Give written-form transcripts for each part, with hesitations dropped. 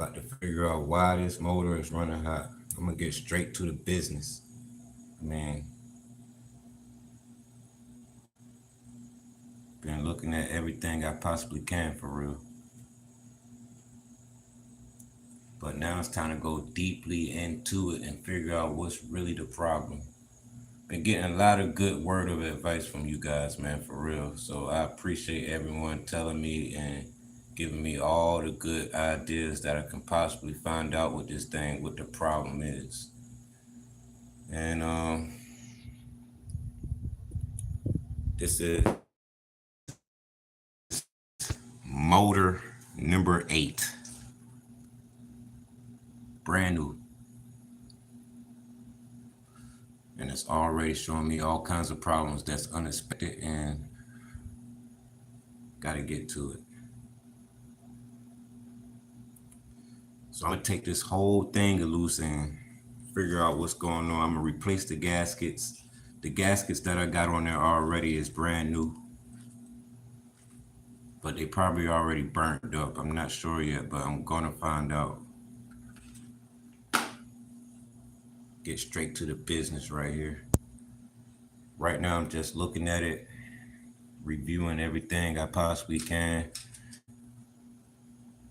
About to figure out why this motor is running hot. I'm gonna get straight to the business. I mean, been looking at everything I possibly can for real. But now it's time to go deeply into it and figure out what's really the problem. Been getting a lot of good word of advice from you guys, man, for real. So I appreciate everyone telling me and giving me all the good ideas that I can possibly find out with this thing, what the problem is. And this is motor number 8, brand new. And it's already showing me all kinds of problems that's unexpected and gotta get to it. So I'm gonna take this whole thing loose and figure out what's going on. I'm gonna replace the gaskets. The gaskets that I got on there already is brand new, but they probably already burnt up. I'm not sure yet, but I'm gonna find out. Get straight to the business right here. Right now, I'm just looking at it, reviewing everything I possibly can.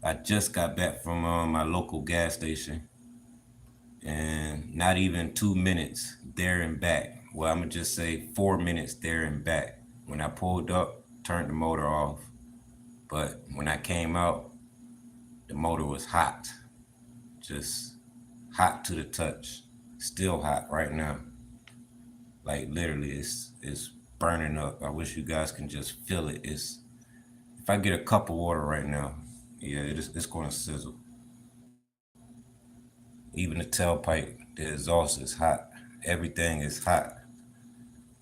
I just got back from my local gas station, and not even 2 minutes there and back. Well, I'm gonna just say 4 minutes there and back. When I pulled up, turned the motor off, but when I came out, the motor was hot, just hot to the touch. Still hot right now. Like literally, it's burning up. I wish you guys can just feel it. It's if I get a cup of water right now, yeah, it's gonna sizzle. Even the tailpipe, the exhaust is hot. Everything is hot.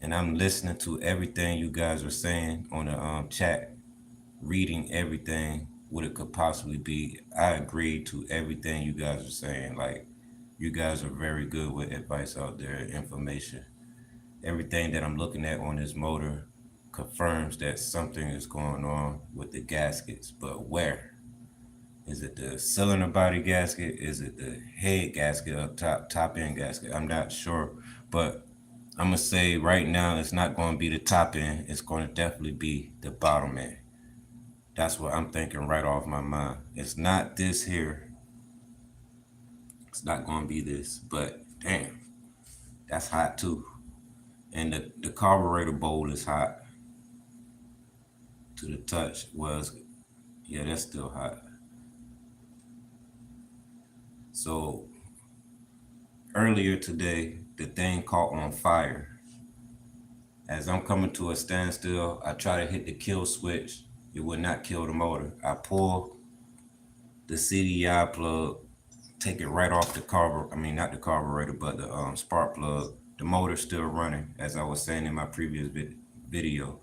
And I'm listening to everything you guys are saying on the chat, reading everything what it could possibly be. I agree to everything you guys are saying. Like, you guys are very good with advice out there, information. Everything that I'm looking at on this motor confirms that something is going on with the gaskets, but where? Is it the cylinder body gasket? Is it the head gasket up top end gasket? I'm not sure, but I'm gonna say right now it's not going to be the top end. It's going to definitely be the bottom end. That's what I'm thinking right off my mind. It's not this here. It's not going to be this, but damn, that's hot too. And the carburetor bowl is hot to the touch. Was yeah, that's still hot. So earlier today, the thing caught on fire. As I'm coming to a standstill, I try to hit the kill switch. It would not kill the motor. I pull the CDI plug, take it right off the carburetor. I mean, not the carburetor, but the spark plug. The motor's still running, as I was saying in my previous video.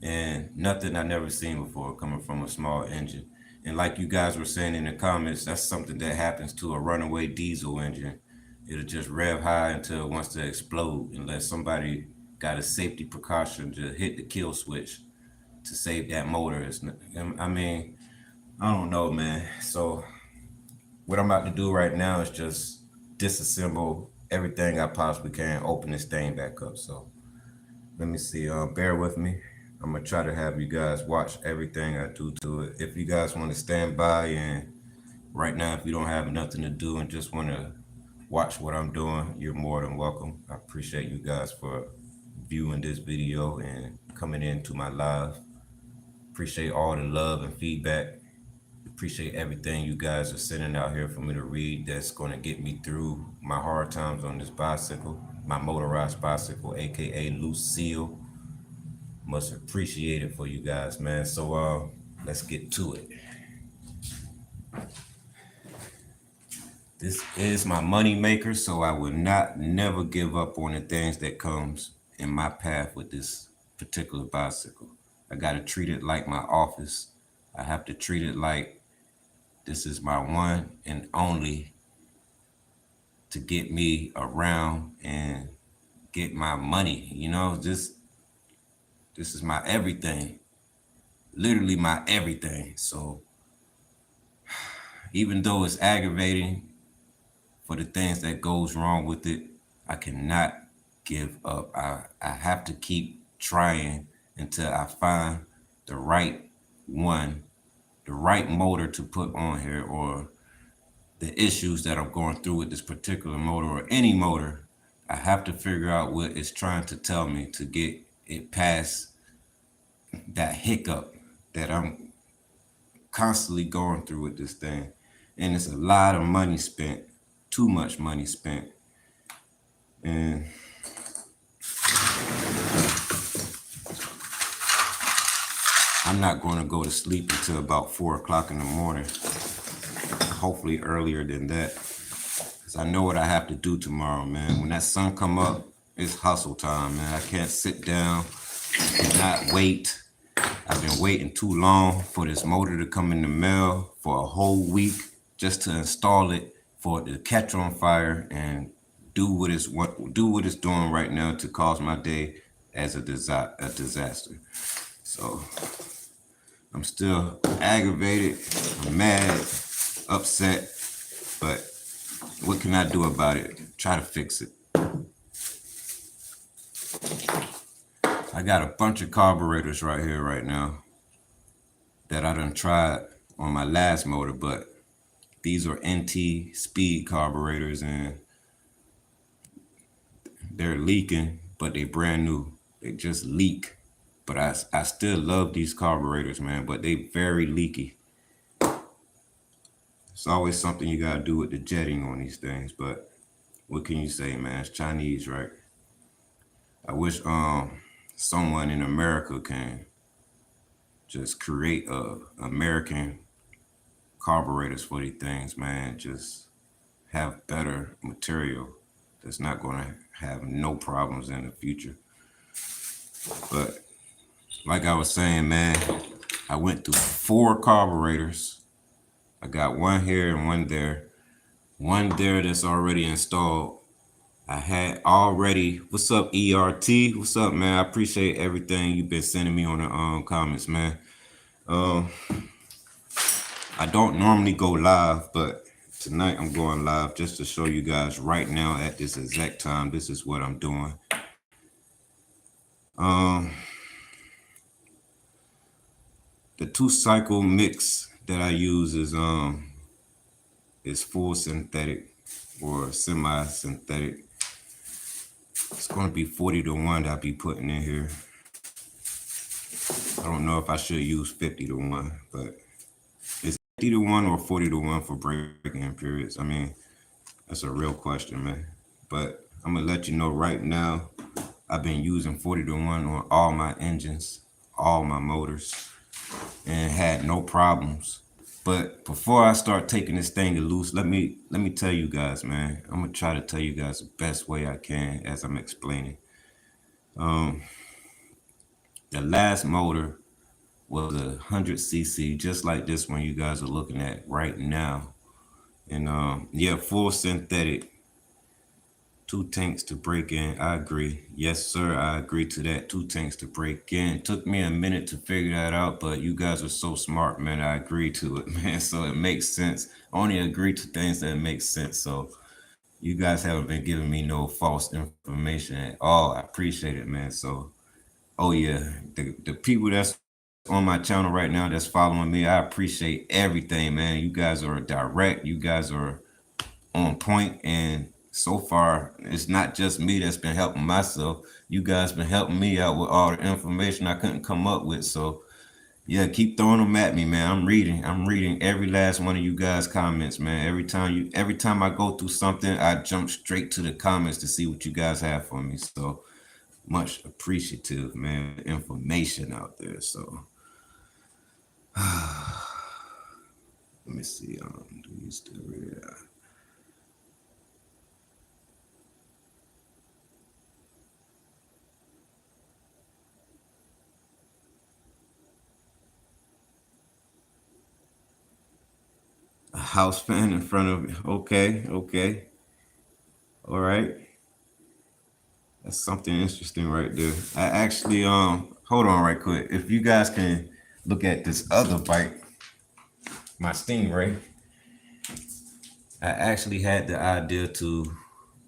And nothing I never seen before coming from a small engine. And like you guys were saying in the comments, that's something that happens to a runaway diesel engine. It'll just rev high until it wants to explode unless somebody got a safety precaution to hit the kill switch to save that motor. I mean, I don't know, man. So what I'm about to do right now is just disassemble everything I possibly can, open this thing back up. So let me see. Bear with me. I'm gonna try to have you guys watch everything I do to it. If you guys want to stand by and right now, if you don't have nothing to do and just want to watch what I'm doing, you're more than welcome. I appreciate you guys for viewing this video and coming into my live. Appreciate all the love and feedback. Appreciate everything you guys are sending out here for me to read that's going to get me through my hard times on this bicycle, my motorized bicycle, aka Lucille. Much appreciated for you guys, man. So let's get to it. This is my money maker, so I will not never give up on the things that comes in my path with this particular bicycle. I gotta treat it like my office. I have to treat it like this is my one and only to get me around and get my money. You know, this is my everything. Literally my everything. So even though it's aggravating for the things that goes wrong with it, I cannot give up. I have to keep trying until I find the right one, the right motor to put on here, or the issues that I'm going through with this particular motor or any motor. I have to figure out what it's trying to tell me to get it past that hiccup that I'm constantly going through with this thing. And it's a lot of money spent, too much money spent. And I'm not going to go to sleep until about 4 o'clock in the morning, hopefully earlier than that. Cause I know what I have to do tomorrow, man. When that sun come up, it's hustle time, man. I can't sit down and not wait. I've been waiting too long for this motor to come in the mail for a whole week just to install it, for it to catch on fire and do what it's doing right now to cause my day as a disaster. So I'm still aggravated, I'm mad, upset, but what can I do about it? Try to fix it. I got a bunch of carburetors right here right now that I done tried on my last motor, but these are NT speed carburetors and they're leaking, but they brand new. They just leak. But I still love these carburetors, man, but they very leaky. It's always something you gotta do with the jetting on these things, but what can you say, man? It's Chinese, right? I wish someone in America can just create American carburetors for these things, man. Just have better material that's not gonna have no problems in the future. But like I was saying, man, I went through 4 carburetors. I got one here and one there. One there that's already installed. I had already. What's up, ERT? What's up, man? I appreciate everything you've been sending me on the comments, man. Um, I don't normally go live, but tonight I'm going live just to show you guys right now at this exact time. This is what I'm doing. The 2-cycle mix that I use is full synthetic or semi-synthetic. It's going to be 40-1 that I'll be putting in here. I don't know if I should use 50-1, but it's 50-1 or 40-1 for break-in periods. I mean, that's a real question, man. But I'm going to let you know right now, I've been using 40-1 on all my engines, all my motors, and had no problems. But before I start taking this thing loose, let me tell you guys, man. I'm gonna try to tell you guys the best way I can as I'm explaining. The last motor was a 100cc, just like this one you guys are looking at right now. And yeah, full synthetic. 2 tanks to break in. I agree. Yes, sir. I agree to that. 2 tanks to break in. It took me a minute to figure that out, but you guys are so smart, man. I agree to it, man. So it makes sense. I only agree to things that make sense. So you guys haven't been giving me no false information at all. I appreciate it, man. So, oh yeah, the people that's on my channel right now that's following me, I appreciate everything, man. You guys are direct. You guys are on point, and so far it's not just me that's been helping myself. You guys been helping me out with all the information I couldn't come up with. So yeah, keep throwing them at me, man. I'm reading every last one of you guys' comments, man. Every time I go through something, I jump straight to the comments to see what you guys have for me. So much appreciative, man. Information out there. So let me see. Do you still read it? A house fan in front of me. Okay. All right. That's something interesting right there. I actually hold on right quick. If you guys can look at this other bike, my Stingray. I actually had the idea to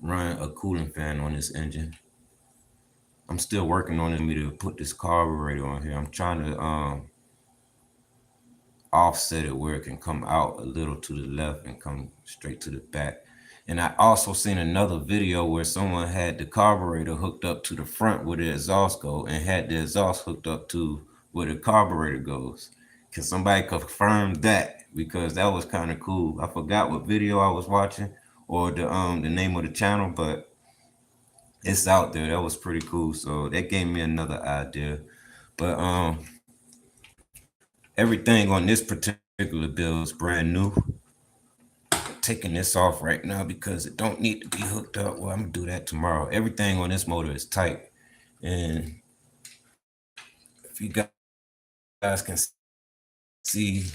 run a cooling fan on this engine. I'm still working on it, me to put this carburetor on here. I'm trying to offset it where it can come out a little to the left and come straight to the back. And I also seen another video where someone had the carburetor hooked up to the front where the exhaust go and had the exhaust hooked up to where the carburetor goes. Can somebody confirm that? Because that was kind of cool. I forgot what video I was watching or the name of the channel, but it's out there. That was pretty cool. So that gave me another idea. But everything on this particular build is brand new. Taking this off right now because it don't need to be hooked up. Well, I'm gonna do that tomorrow. Everything on this motor is tight, and if you guys can see,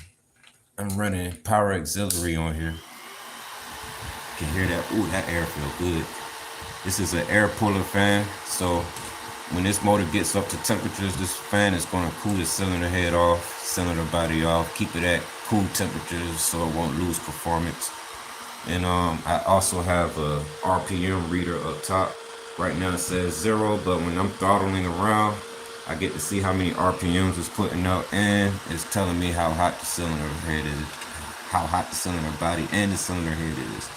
I'm running power auxiliary on here. You can hear that? Ooh, that air feel good. This is an air puller fan, so when this motor gets up to temperatures, this fan is going to cool the cylinder head off, cylinder body off, keep it at cool temperatures so it won't lose performance. And I also have a RPM reader up top. Right now it says 0, but when I'm throttling around, I get to see how many RPMs it's putting out, and it's telling me how hot the cylinder head is, how hot the cylinder body and the cylinder head is.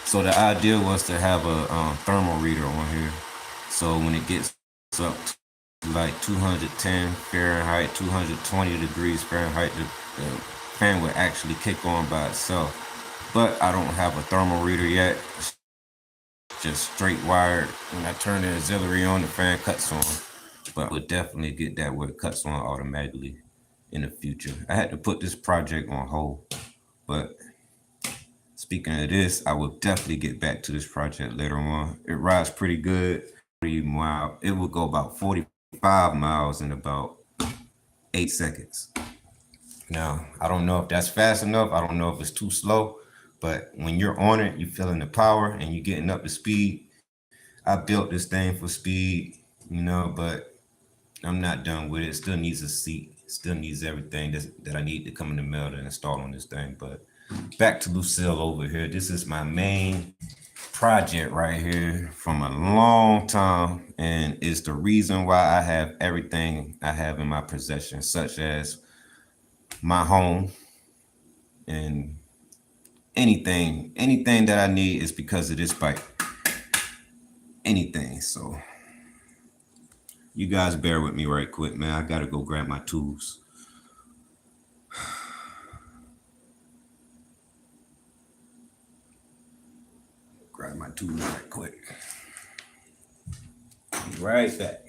So the idea was to have a thermal reader on here. So when it gets up to like 210 Fahrenheit, 220 degrees Fahrenheit, the fan would actually kick on by itself. But I don't have a thermal reader yet. It's just straight wired. When I turn the auxiliary on, the fan cuts on. But I would definitely get that where it cuts on automatically in the future. I had to put this project on hold. But speaking of this, I will definitely get back to this project later on. It rides pretty good. It will go about 45 miles in about 8 seconds. Now, I don't know if that's fast enough. I don't know if it's too slow. But when you're on it, you're feeling the power and you're getting up to speed. I built this thing for speed, but I'm not done with it. It still needs a seat. It still needs everything that I need to come in the mail to install on this thing. But back to Lucille over here. This is my main project right here from a long time. And it's the reason why I have everything I have in my possession, such as my home and anything that I need is because of this bike. Anything. So you guys bear with me right quick, man. I gotta go grab my tools. Grab my tools right quick. Be right back.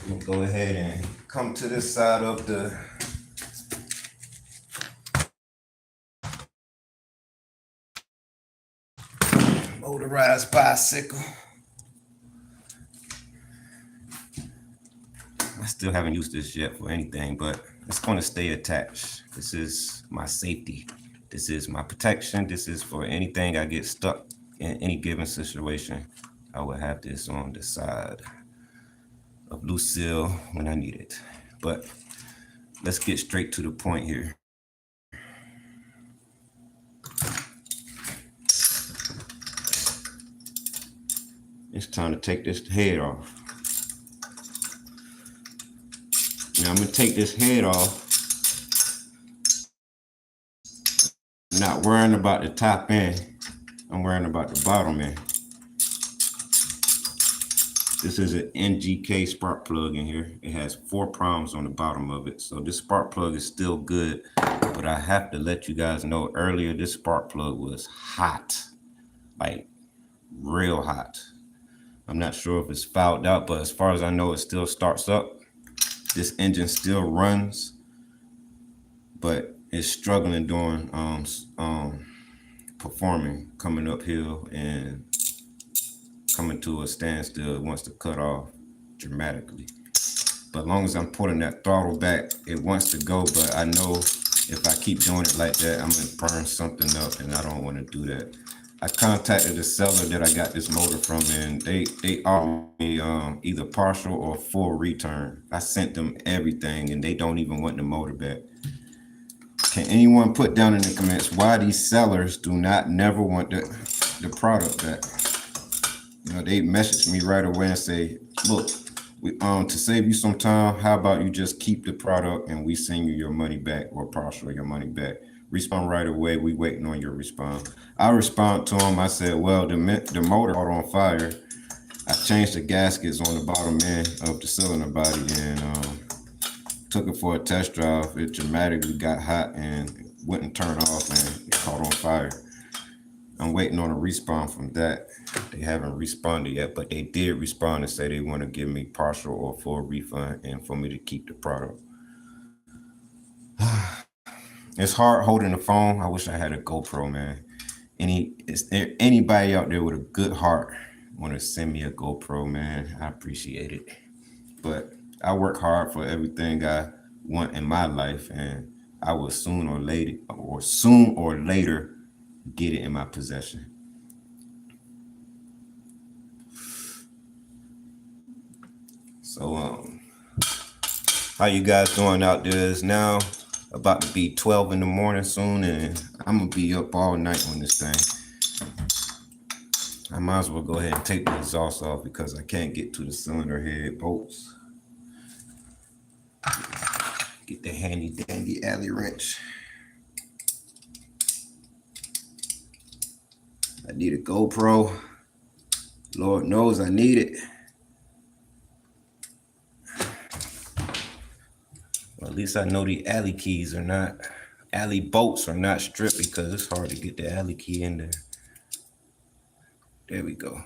I'm gonna go ahead and come to this side of the motorized bicycle. I still haven't used this yet for anything, but it's going to stay attached. This is my safety. This is my protection. This is for anything I get stuck in any given situation. I will have this on the side of Lucille when I need it. But let's get straight to the point here. It's time to take this head off. Now I'm gonna take this head off. I'm not worrying about the top end. I'm worrying about the bottom end. This is an NGK spark plug in here. It has 4 prongs on the bottom of it. So this spark plug is still good, but I have to let you guys know earlier this spark plug was hot, like real hot. I'm not sure if it's fouled out, but as far as I know, it still starts up. This engine still runs. but it's struggling doing performing, coming uphill and coming to a standstill. It wants to cut off dramatically. But as long as I'm putting that throttle back, it wants to go. But I know if I keep doing it like that, I'm gonna burn something up, and I don't want to do that. I contacted the seller that I got this motor from, and they offered me either partial or full return. I sent them everything, and they don't even want the motor back. Can anyone put down in the comments why these sellers do not never want the product back? You know, they message me right away and say, look, we to save you some time, how about you just keep the product and we send you your money back or partial your money back. Respond right away. We waiting on your response. I respond to them. I said, well, the motor caught on fire. I changed the gaskets on the bottom end of the cylinder body and took it for a test drive. It dramatically got hot and wouldn't turn off and it caught on fire. I'm waiting on a response from that. They haven't responded yet, but they did respond and say they want to give me partial or full refund and for me to keep the product. It's hard holding the phone. I wish I had a GoPro, man. Is there anybody out there with a good heart want to send me a GoPro, man? I appreciate it. But I work hard for everything I want in my life, and I will soon or later get it in my possession. So how you guys doing out there? It's now about to be 12 in the morning soon, and I'm gonna be up all night on this thing. I might as well go ahead and take the exhaust off because I can't get to the cylinder head bolts. Get the handy dandy alley wrench. I need a GoPro. Lord knows I need it. Well, at least I know the alley keys are not, alley bolts are not stripped because it's hard to get the alley key in there. There we go.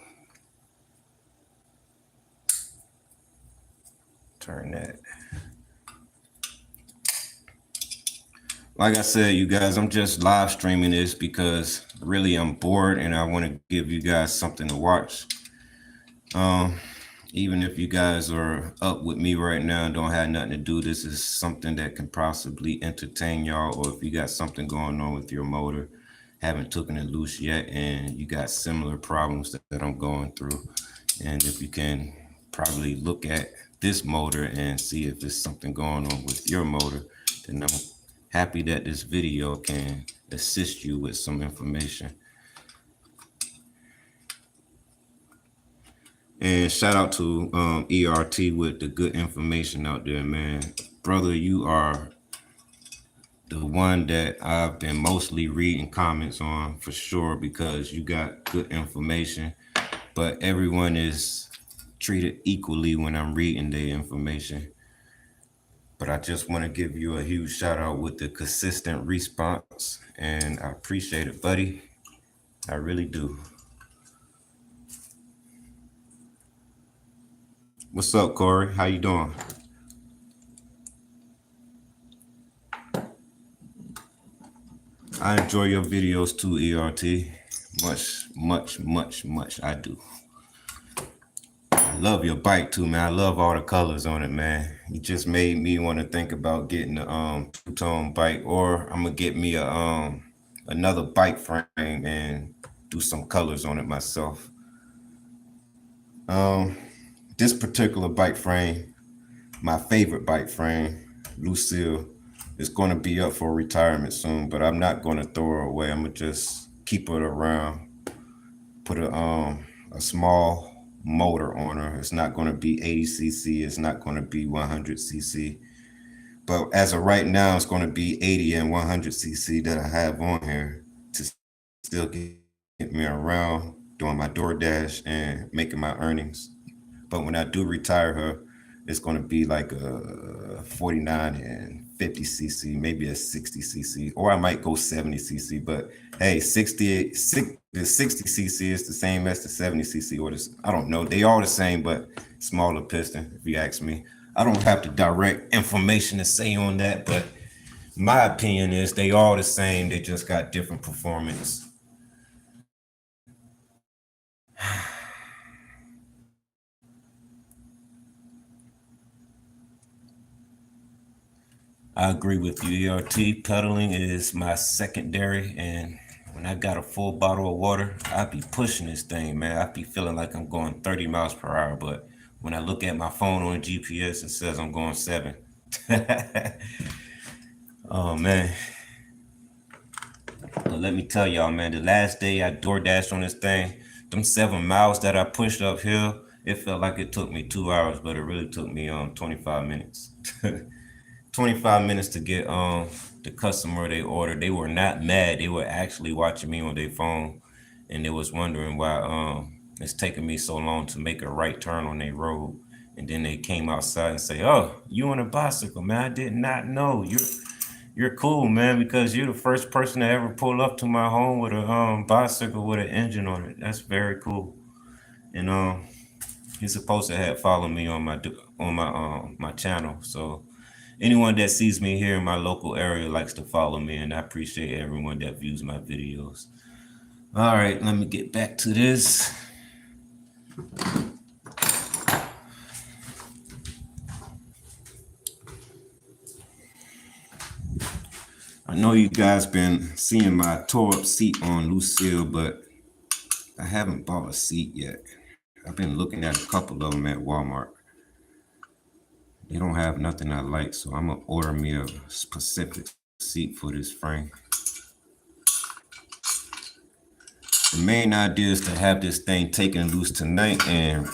Turn that. Like I said, you guys, I'm just live streaming this because really I'm bored and I want to give you guys something to watch. Even if you guys are up with me right now and don't have nothing to do, this is something that can possibly entertain y'all. Or if you got something going on with your motor, haven't taken it loose yet, and you got similar problems that I'm going through. And if you can probably look at this motor and see if there's something going on with your motor, then I'm happy that this video can assist you with some information. And shout out to ERT with the good information out there, man. Brother, you are the one that I've been mostly reading comments on for sure because you got good information. But everyone is treated equally when I'm reading their information. But I just want to give you a huge shout out with the consistent response. And I appreciate it, buddy. I really do. What's up, Corey? How you doing? I enjoy your videos too, ERT. Much, I do. I love your bike too, man. I love all the colors on it, man. You just made me want to think about getting a two-tone bike, or I'm gonna get me a another bike frame and do some colors on it myself. This particular bike frame, my favorite bike frame, Lucille, is going to be up for retirement soon, but I'm not going to throw her away. I'm gonna just keep it around, put a small motor on her. It's not going to be 80cc. It's not going to be 100cc. But as of right now, it's going to be 80 and 100cc that I have on here to still get me around doing my DoorDash and making my earnings. But when I do retire her, it's going to be like a 49 and 50cc, maybe a 60cc, or I might go 70cc. But hey, the 60cc is the same as the 70cc, or this, I don't know. They all the same, but smaller piston, if you ask me. I don't have the direct information to say on that, but My opinion is they all the same. They just got different performance. I agree with you. ERT pedaling is my secondary, and when I got a full bottle of water, I be pushing this thing, man. I be feeling like I'm going 30 miles per hour, but when I look at my phone on GPS, it says I'm going 7. Oh man. But let me tell y'all, man, the last day I door dashed on this thing, them 7 miles that I pushed uphill, it felt like it took me 2 hours, but it really took me 25 minutes. 25 minutes to get the customer they ordered. They were not mad. They were actually watching me on their phone, and they was wondering why it's taking me so long to make a right turn on their road. And then they came outside and say, "Oh, you on a bicycle, man? I did not know. You're cool, man, because you're the first person to ever pull up to my home with a bicycle with an engine on it. That's very cool." And he's supposed to have followed me on my channel. So anyone that sees me here in my local area likes to follow me, and I appreciate everyone that views my videos. All right, let me get back to this. I know you guys been seeing my tore up seat on Lucille, but I haven't bought a seat yet. I've been looking at a couple of them at Walmart. They don't have nothing I like, so I'm gonna order me a specific seat for this frame. The main idea is to have this thing taken loose tonight and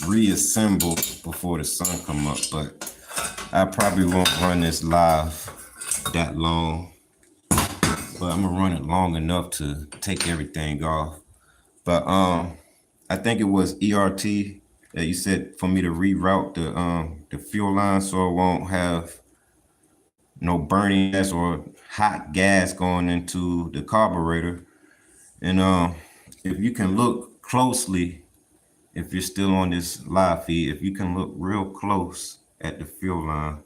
reassemble before the sun come up, but I probably won't run this live that long, but I'm gonna run it long enough to take everything off. But I think it was ERT that you said for me to reroute the fuel line so it won't have no burning gas or hot gas going into the carburetor. And if you can look closely, if you're still on this live feed, if you can look real close at the fuel line,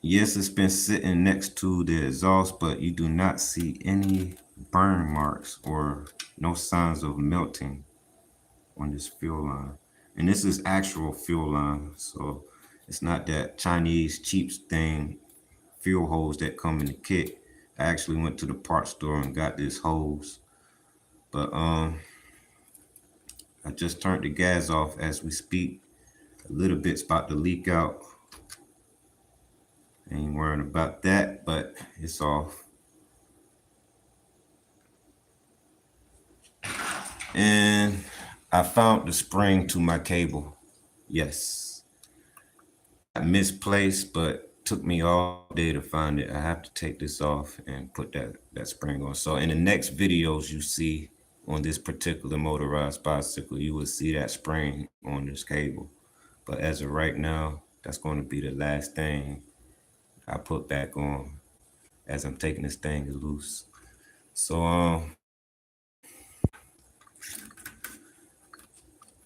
yes, it's been sitting next to the exhaust, but you do not see any burn marks or no signs of melting on this fuel line. And this is actual fuel line, so it's not that Chinese cheap thing fuel hose that come in the kit. I actually went to the parts store and got this hose, but I just turned the gas off as we speak. A little bit's about to leak out. Ain't worrying about that, but it's off. And I found the spring to my cable. Yes. Misplaced, but took me all day to find it. I have to take this off and put that spring on. So in the next videos you see on this particular motorized bicycle, you will see that spring on this cable. But as of right now, that's going to be the last thing I put back on as I'm taking this thing loose. So I'm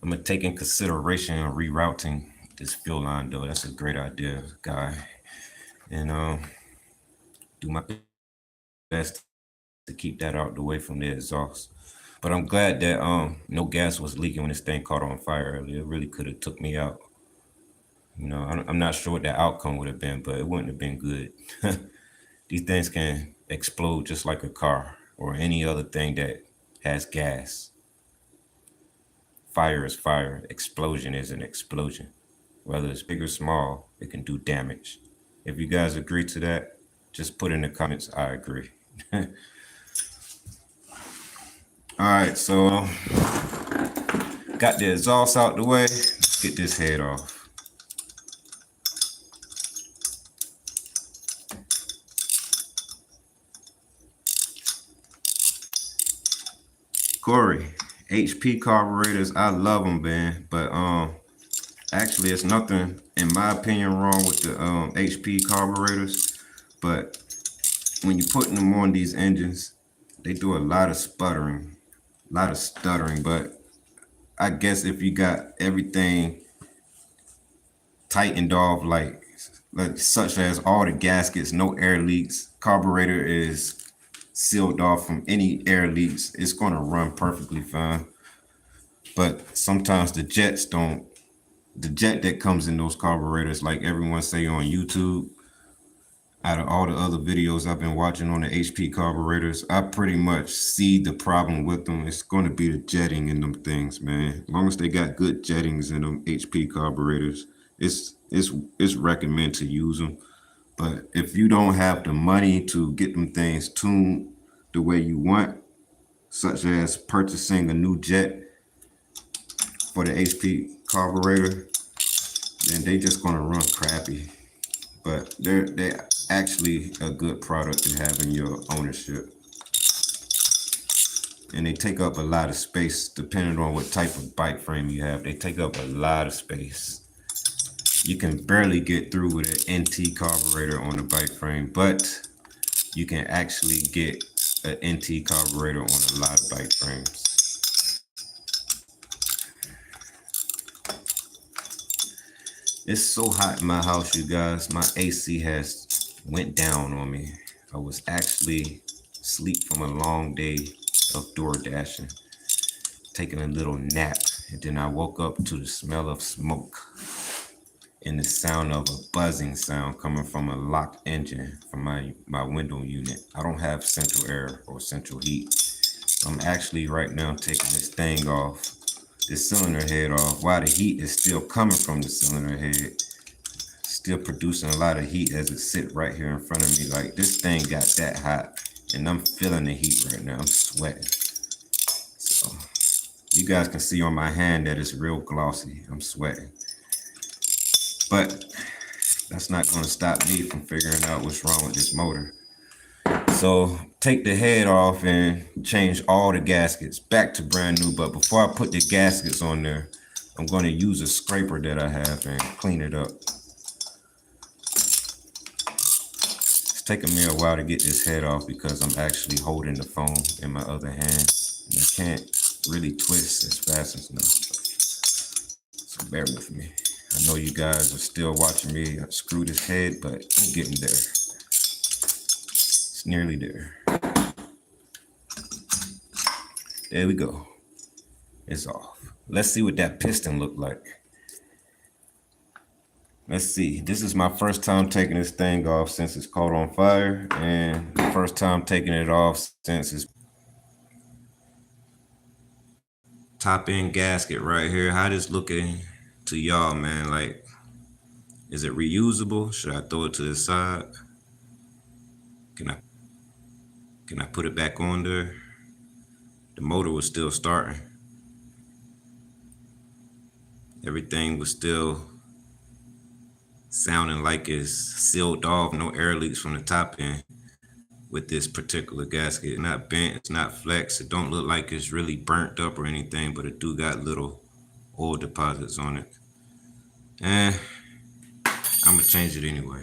gonna take in consideration rerouting this fuel line though. That's a great idea, guy. And do my best to keep that out the way from the exhaust. But I'm glad that no gas was leaking when this thing caught on fire earlier. It really could have took me out. You know, I'm not sure what the outcome would have been, but it wouldn't have been good. These things can explode just like a car or any other thing that has gas. Fire is fire. Explosion is an explosion. Whether it's big or small, it can do damage. If you guys agree to that, just put in the comments, I agree. All right, so got the exhaust out the way. Let's get this head off. Corey, HP carburetors, I love them, man. But actually, it's nothing, in my opinion, wrong with the HP carburetors. But when you're putting them on these engines, they do a lot of sputtering, a lot of stuttering. But I guess if you got everything tightened off, like like such as all the gaskets, no air leaks, carburetor is sealed off from any air leaks. It's going to run perfectly fine. But sometimes the jets don't, the jet that comes in those carburetors, like everyone say on YouTube, out of all the other videos I've been watching on the HP carburetors, I pretty much see the problem with them. It's going to be the jetting in them things, man. As long as they got good jettings in them HP carburetors, it's recommended to use them. But if you don't have the money to get them things tuned the way you want, such as purchasing a new jet for the HP carburetor, then they just gonna run crappy. But they're actually a good product to have in your ownership. And they take up a lot of space depending on what type of bike frame you have. They take up a lot of space. You can barely get through with an NT carburetor on a bike frame, but you can actually get an NT carburetor on a lot of bike frames. It's so hot in my house, you guys. My AC has went down on me. I was actually asleep from a long day of door dashing, taking a little nap, and then I woke up to the smell of smoke and the sound of a buzzing sound coming from a locked engine from my window unit. I don't have central air or central heat. I'm actually right now taking this thing off, this cylinder head off, while the heat is still coming from the cylinder head, still producing a lot of heat as it sit right here in front of me. Like, this thing got that hot, and I'm feeling the heat right now. I'm sweating. So you guys can see on my hand that it's real glossy. I'm sweating. But that's not going to stop me from figuring out what's wrong with this motor. So take the head off and change all the gaskets back to brand new. But before I put the gaskets on there, I'm going to use a scraper that I have and clean it up. It's taking me a while to get this head off because I'm actually holding the phone in my other hand. And I can't really twist as fast as now. So bear with me. I know you guys are still watching me screw this head, but I'm getting there. It's nearly there. There we go. It's off. Let's see what that piston looked like. Let's see. This is my first time taking this thing off since it's caught on fire, and the first time taking it off since it's top end gasket right here. How this looking to y'all, man? Like, is it reusable? Should I throw it to the side? Can I put it back on there? The motor was still starting. Everything was still sounding like it's sealed off, no air leaks from the top end with this particular gasket. It's not bent, it's not flexed. It don't look like it's really burnt up or anything, but it do got little oil deposits on it. And I'm gonna change it anyway.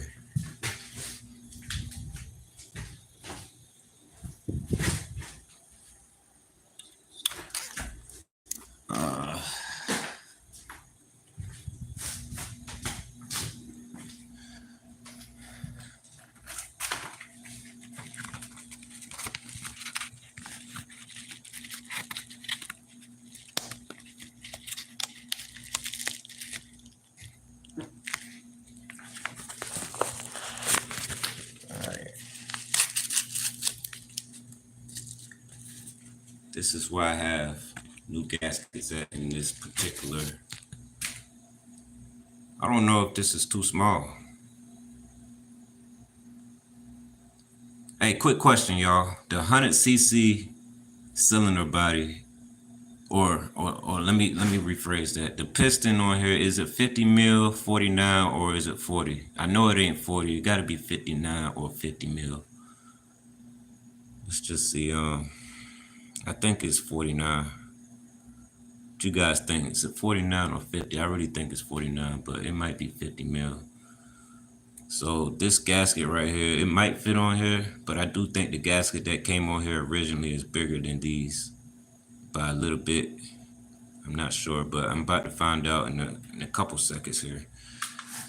This is why I have new gaskets in this particular. I don't know if this is too small. Hey, quick question, y'all. The 100cc cylinder body, or let me rephrase that. The piston on here, is it 50 mil, 49, or is it 40? I know it ain't 40. It got to be 59 or 50 mil. Let's just see. I think it's 49. What you guys think? Is it 49 or 50? I really think it's 49, but it might be 50 mil. So this gasket right here, it might fit on here, but I do think the gasket that came on here originally is bigger than these by a little bit. I'm not sure, but I'm about to find out in a couple seconds here.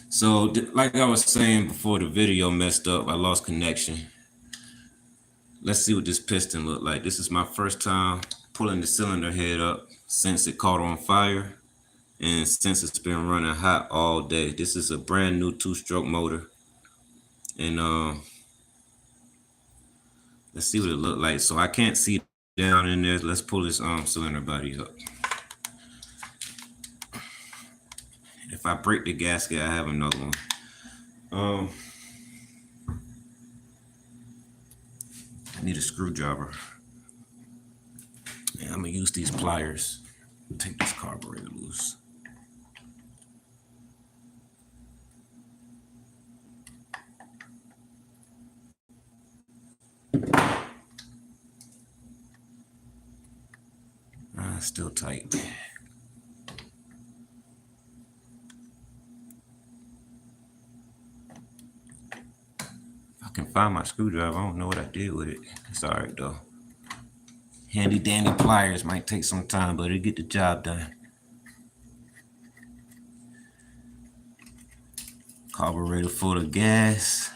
So like I was saying before the video messed up, I lost connection. Let's see what this piston look like. This is my first time pulling the cylinder head up since it caught on fire and since it's been running hot all day. This is a brand new 2-stroke motor. And let's see what it look like. So I can't see down in there. Let's pull this cylinder body up. If I break the gasket, I have another one. I need a screwdriver. Yeah, I'm gonna use these pliers. Take this carburetor loose. Still tight. If I can find my screwdriver, I don't know what I did with it. It's all right though. Handy dandy pliers might take some time, but it'll get the job done. Carburetor full of gas.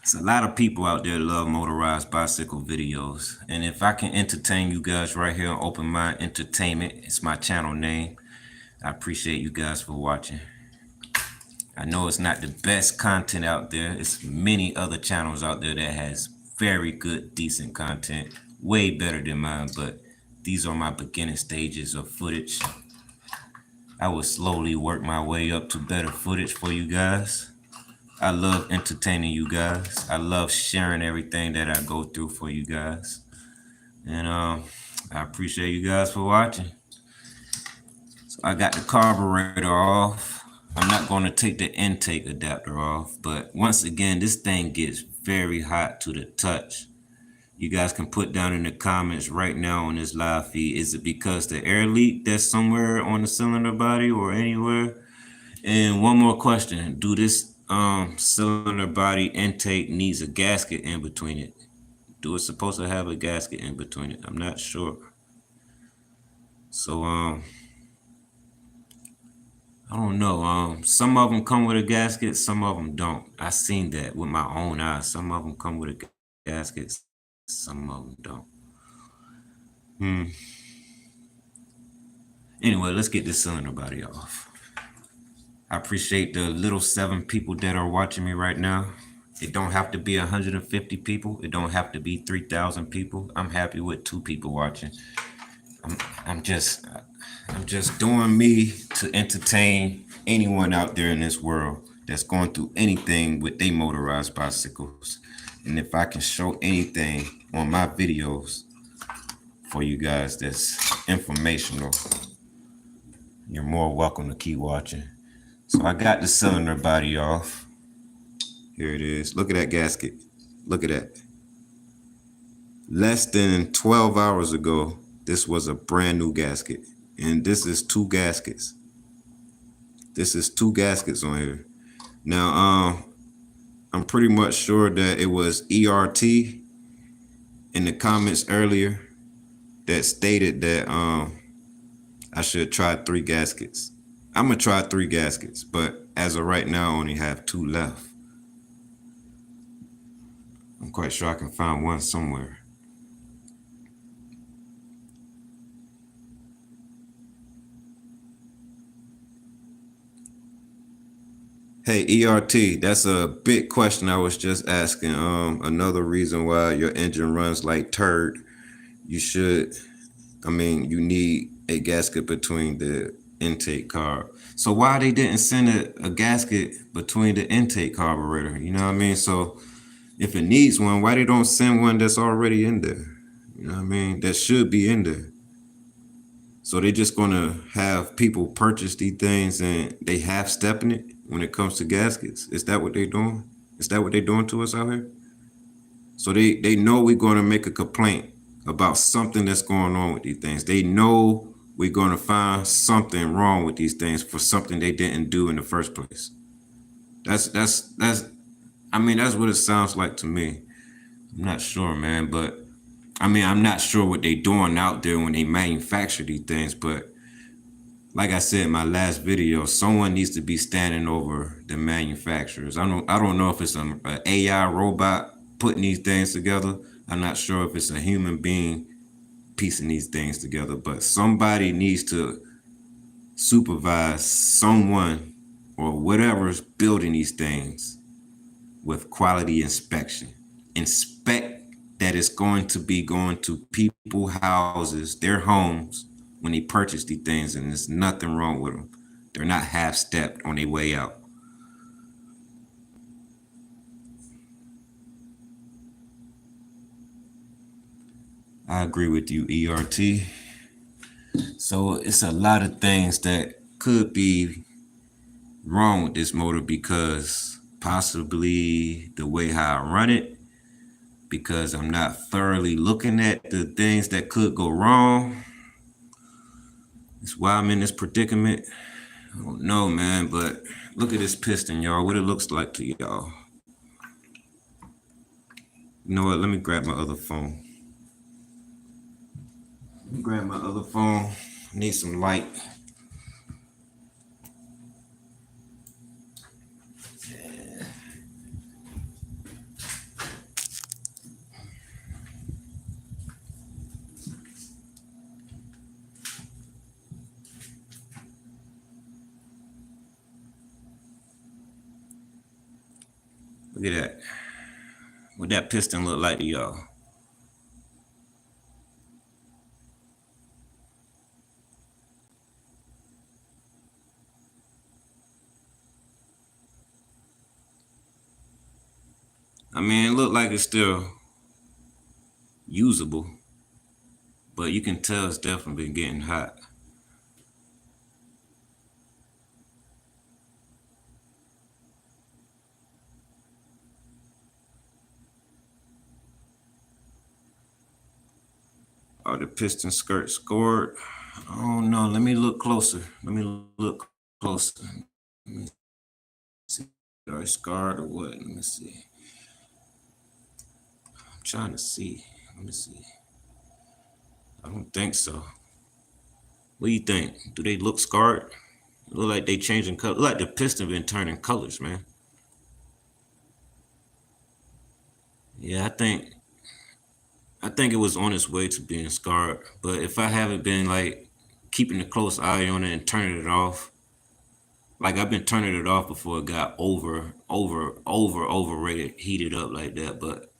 There's a lot of people out there love motorized bicycle videos. And if I can entertain you guys right here on Open Mind Entertainment, it's my channel name. I appreciate you guys for watching. I know it's not the best content out there. It's many other channels out there that has very good, decent content. Way better than mine, but these are my beginning stages of footage. I will slowly work my way up to better footage for you guys. I love entertaining you guys. I love sharing everything that I go through for you guys. And I appreciate you guys for watching. So I got the carburetor off. I'm not going to take the intake adapter off, but once again, this thing gets very hot to the touch. You guys can put down in the comments right now on this live feed. Is it because the air leak that's somewhere on the cylinder body or anywhere? And one more question. Do this cylinder body intake needs a gasket in between it? Do it supposed to have a gasket in between it? I'm not sure. So I don't know. Some of them come with a gasket, some of them don't. I seen that with my own eyes. Some of them come with a gasket, some of them don't. Anyway, let's get this cylinder body off. I appreciate the little 7 people that are watching me right now. It don't have to be 150 people. It don't have to be 3,000 people. I'm happy with 2 people watching. I'm just doing me to entertain anyone out there in this world that's going through anything with their motorized bicycles. And if I can show anything on my videos for you guys that's informational, you're more welcome to keep watching. So I got the cylinder body off. Here it is. Look at that gasket. Look at that. Less than 12 hours ago, this was a brand new gasket. And this is 2 gaskets. This is 2 gaskets on here. Now, I'm pretty much sure that it was ERT in the comments earlier that stated that I should try 3 gaskets. I'm gonna try 3 gaskets, but as of right now, I only have 2 left. I'm quite sure I can find one somewhere. Hey, ERT, that's a big question I was just asking. Another reason why your engine runs like turd, you need a gasket between the intake carb. So why they didn't send a gasket between the intake carburetor? You know what I mean? So if it needs one, why they don't send one that's already in there? You know what I mean? That should be in there. So they're just gonna have people purchase these things and they half-stepping it when it comes to gaskets. Is that what they're doing? Is that what they're doing to us out here? So they know we're gonna make a complaint about something that's going on with these things. They know we're gonna find something wrong with these things for something they didn't do in the first place. That's what it sounds like to me. I'm not sure, man, but I mean, I'm not sure what they doing out there when they manufacture these things, but like I said in my last video, someone needs to be standing over the manufacturers. I don't know if it's an AI robot putting these things together. I'm not sure if it's a human being piecing these things together, but somebody needs to supervise someone or whatever's building these things with quality inspection. Inspect that it's going to be going to people houses, their homes, when they purchase these things, and there's nothing wrong with them. They're not half-stepped on their way out. I agree with you, ERT. So it's a lot of things that could be wrong with this motor, because possibly the way how I run it, because I'm not thoroughly looking at the things that could go wrong. That's why I'm in this predicament. I don't know, man, but look at this piston, y'all. What it looks like to y'all. You know what? Let me grab my other phone. Grab my other phone. Need some light. Look at that. What that piston look like to y'all? I mean, it looked like it's still usable, but you can tell it's definitely been getting hot. Are the piston skirts scored? Oh no, let me look closer. Let me look closer. Let me see. Are they scarred or what? Let me see. I'm trying to see. Let me see. I don't think so. What do you think? Do they look scarred? Look like they changing color. Look like the piston been turning colors, man. Yeah, I think it was on its way to being scarred. But if I haven't been like keeping a close eye on it and turning it off, like I've been turning it off before it got overrated, heated up like that. But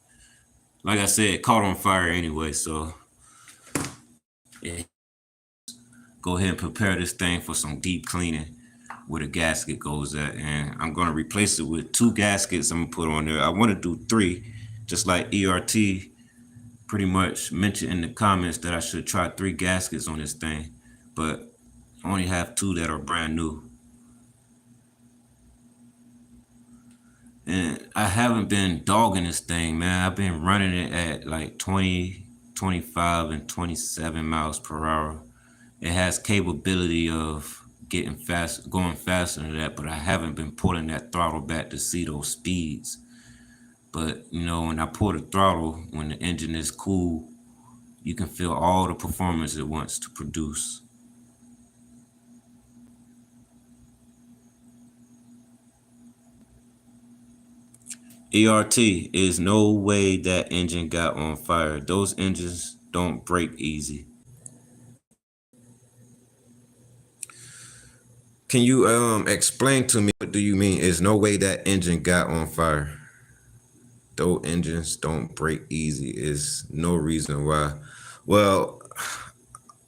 like I said, it caught on fire anyway. So yeah, go ahead and prepare this thing for some deep cleaning where the gasket goes at. And I'm going to replace it with 2 gaskets I'm going to put on there. I want to do 3, just like ERT pretty much mentioned in the comments that I should try 3 gaskets on this thing. But I only have 2 that are brand new. And I haven't been dogging this thing, man. I've been running it at like 20, 25, and 27 miles per hour. It has capability of getting fast, going faster than that, but I haven't been pulling that throttle back to see those speeds. But you know, when I pull the throttle, when the engine is cool, you can feel all the performance it wants to produce. ERT is no way that engine got on fire. Those engines don't break easy. Can you explain to me, what do you mean is no way that engine got on fire? Those engines don't break easy is no reason why. Well,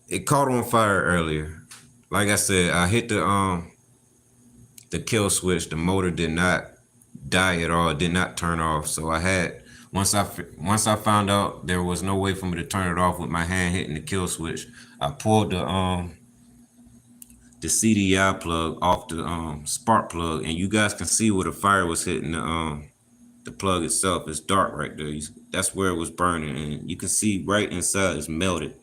it caught on fire earlier. Like I said, I hit the kill switch. The motor did not die at all. It did not turn off. So I had once I found out there was no way for me to turn it off with my hand hitting the kill switch, I pulled the CDI plug off the spark plug, and you guys can see where the fire was hitting the plug itself. It's dark right there. That's where it was burning, and you can see right inside it's melted.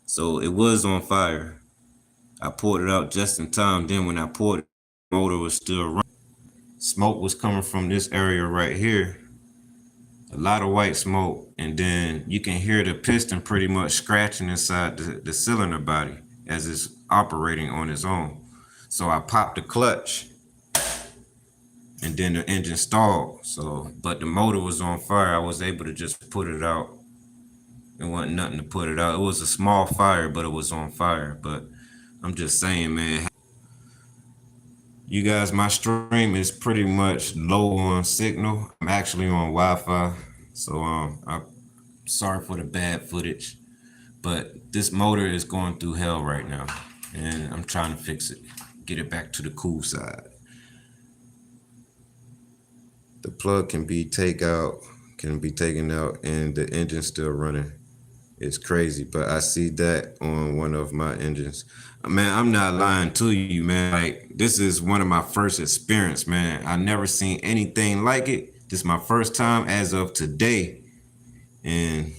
So it was on fire. I pulled it out just in time. Then when I pulled it, the motor was still running. Smoke was coming from this area right here. a lot of white smoke, and then you can hear the piston pretty much scratching inside the cylinder body as it's operating on its own. So I popped the clutch, and then the engine stalled. So, but the motor was on fire. I was able to just put it out. It wasn't nothing to put it out. It was a small fire, but it was on fire. But I'm just saying, man, you guys, my stream is pretty much low on signal. I'm actually on Wi-Fi, so I'm sorry for the bad footage, but this motor is going through hell right now, and I'm trying to fix it, get it back to the cool side. The plug can be taken out, and the engine's still running. It's crazy, but I see that on one of my engines. Man, I'm not lying to you, man. Like, this is one of my first experience, man. I never seen anything like it. This is my first time as of today. And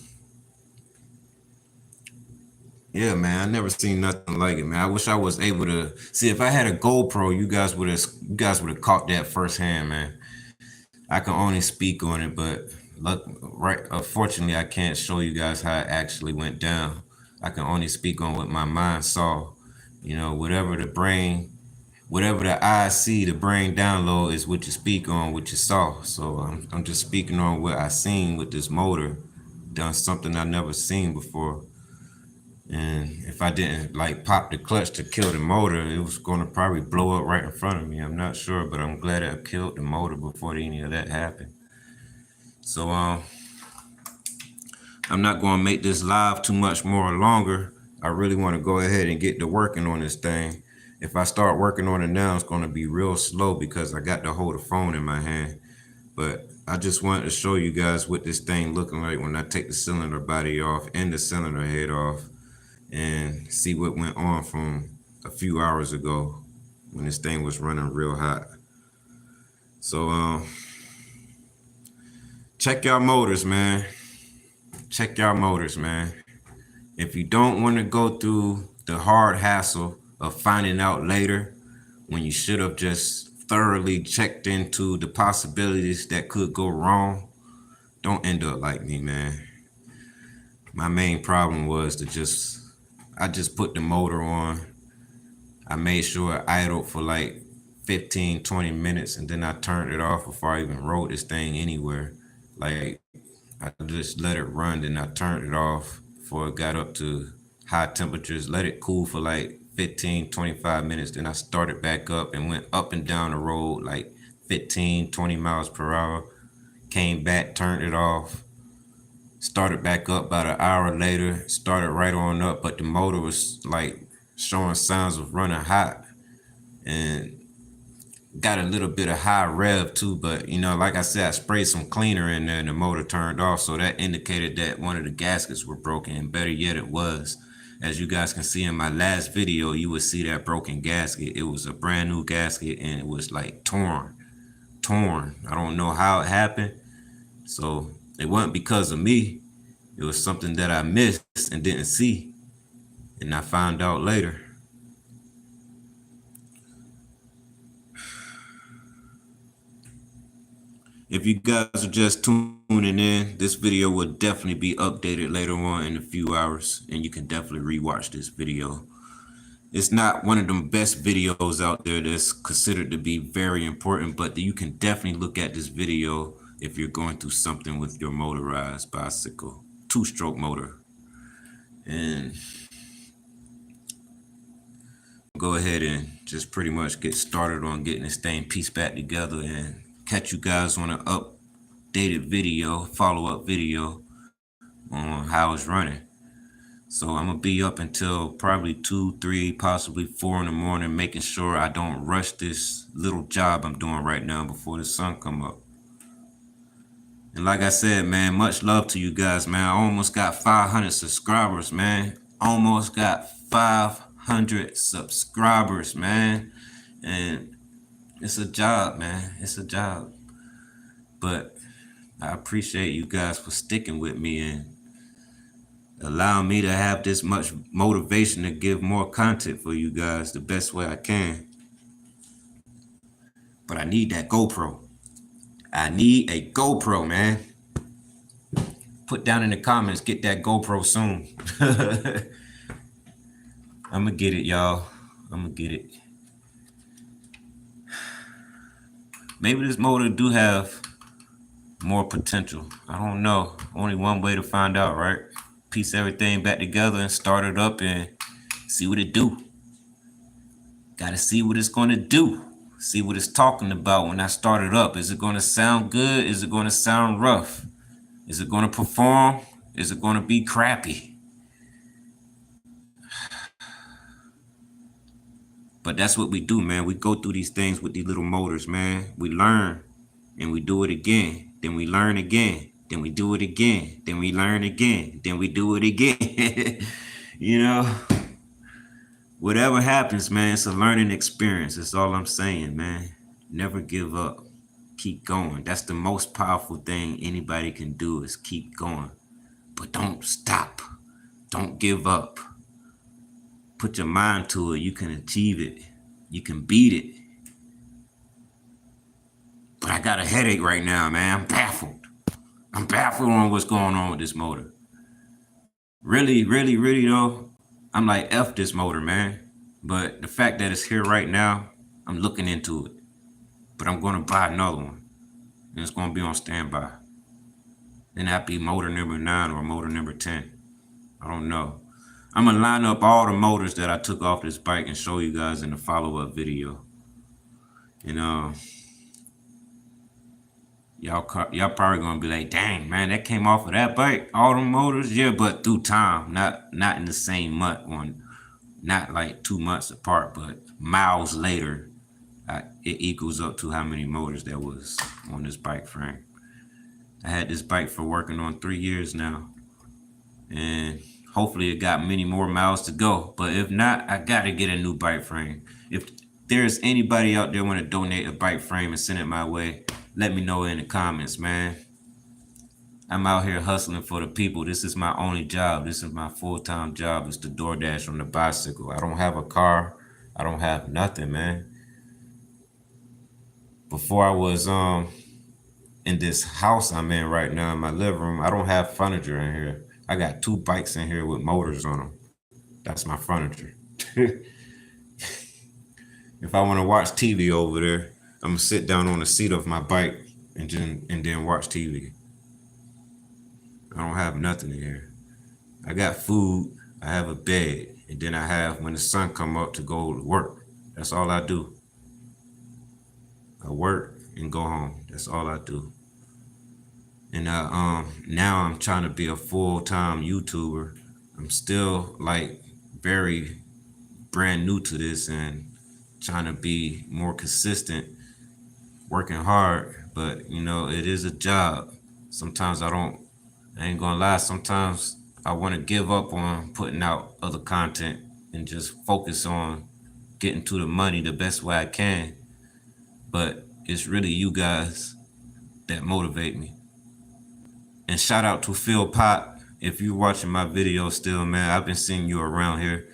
yeah, man, I never seen nothing like it, man. I wish I was able to see. If I had a GoPro, you guys would have caught that firsthand, man. I can only speak on it, but look, right. Unfortunately, I can't show you guys how it actually went down. I can only speak on what my mind saw. You know, whatever the eye see, the brain download is what you speak on, what you saw. So I'm just speaking on what I seen with this motor, done something I never seen before. And if I didn't like pop the clutch to kill the motor, it was gonna probably blow up right in front of me. I'm not sure, but I'm glad I killed the motor before any of that happened. So I'm not gonna make this live too much more longer. I really want to go ahead and get to working on this thing. If I start working on it now, it's gonna be real slow because I got to hold the phone in my hand. But I just wanted to show you guys what this thing looking like when I take the cylinder body off and the cylinder head off, and see what went on from a few hours ago when this thing was running real hot. So check your motors, man. Check your motors, man. If you don't want to go through the hard hassle of finding out later when you should have just thoroughly checked into the possibilities that could go wrong, don't end up like me, man. My main problem was I just put the motor on. I made sure it idled for like 15, 20 minutes, and then I turned it off before I even rode this thing anywhere. Like, I just let it run, then I turned it off before it got up to high temperatures, let it cool for like 15, 25 minutes. Then I started back up and went up and down the road like 15, 20 miles per hour. Came back, turned it off, started back up about an hour later, started right on up, but the motor was like showing signs of running hot and got a little bit of high rev too. But you know, like I said, I sprayed some cleaner in there and the motor turned off, so that indicated that one of the gaskets were broken, and better yet, it was. As you guys can see in my last video, you would see that broken gasket. It was a brand new gasket and it was like torn. I don't know how it happened. So it wasn't because of me. It was something that I missed and didn't see, and I found out later. If you guys are just tuning in, this video will definitely be updated later on in a few hours, and you can definitely rewatch this video. It's not one of the best videos out there that's considered to be very important, but you can definitely look at this video if you're going through something with your motorized bicycle, 2-stroke motor. And go ahead and just pretty much get started on getting this thing pieced back together and catch you guys on an updated video, follow-up video on how it's running. So I'm gonna be up until probably 2, 3, possibly 4 in the morning, making sure I don't rush this little job I'm doing right now before the sun come up. And like I said, man, much love to you guys, man. I almost got 500 subscribers, man. Almost got 500 subscribers, man. And it's a job, man. It's a job. But I appreciate you guys for sticking with me and allowing me to have this much motivation to give more content for you guys the best way I can. But I need that GoPro. I need a GoPro, man. Put down in the comments, get that GoPro soon. I'm gonna get it, y'all. I'm gonna get it. Maybe this motor do have more potential. I don't know. Only one way to find out, right? Piece everything back together and start it up and see what it do. Gotta see what it's gonna do. See what it's talking about when I start it up. Is it gonna sound good? Is it gonna sound rough? Is it gonna perform? Is it gonna be crappy? But that's what we do, man. We go through these things with these little motors, man. We learn and we do it again. Then we learn again. Then we do it again. Then we learn again. Then we do it again. You know, whatever happens, man, it's a learning experience. That's all I'm saying, man. Never give up. Keep going. That's the most powerful thing anybody can do is keep going. But don't stop. Don't give up. Put your mind to it. You can achieve it. You can beat it. But I got a headache right now, man. I'm baffled. I'm baffled on what's going on with this motor. Really, really, really though, I'm like, F this motor, man. But the fact that it's here right now, I'm looking into it. But I'm going to buy another one. And it's going to be on standby. Then that'd be motor number 9 or motor number 10. I don't know. I'm going to line up all the motors that I took off this bike and show you guys in the follow-up video. You know, y'all probably going to be like, dang, man, that came off of that bike? All them motors? Yeah, but through time. Not in the same month. Not like 2 months apart, but miles later, it equals up to how many motors there was on this bike frame. I had this bike for working on 3 years now. And hopefully it got many more miles to go. But if not, I got to get a new bike frame. If there's anybody out there want to donate a bike frame and send it my way, let me know in the comments, man. I'm out here hustling for the people. This is my only job. This is my full-time job. It's the DoorDash on the bicycle. I don't have a car. I don't have nothing, man. Before I was in this house I'm in right now in my living room, I don't have furniture in here. I got 2 bikes in here with motors on them. That's my furniture. If I want to watch TV over there, I'm gonna sit down on the seat of my bike and then watch TV. I don't have nothing in here. I got food, I have a bed, and then I have when the sun come up to go to work. That's all I do. I work and go home. That's all I do. And now I'm trying to be a full-time YouTuber. I'm still like very brand new to this and trying to be more consistent, working hard, but you know, it is a job. Sometimes I ain't gonna lie, sometimes I want to give up on putting out other content and just focus on getting to the money the best way I can. But it's really you guys that motivate me. And shout out to Phil Pop. If you're watching my video still, man, I've been seeing you around here.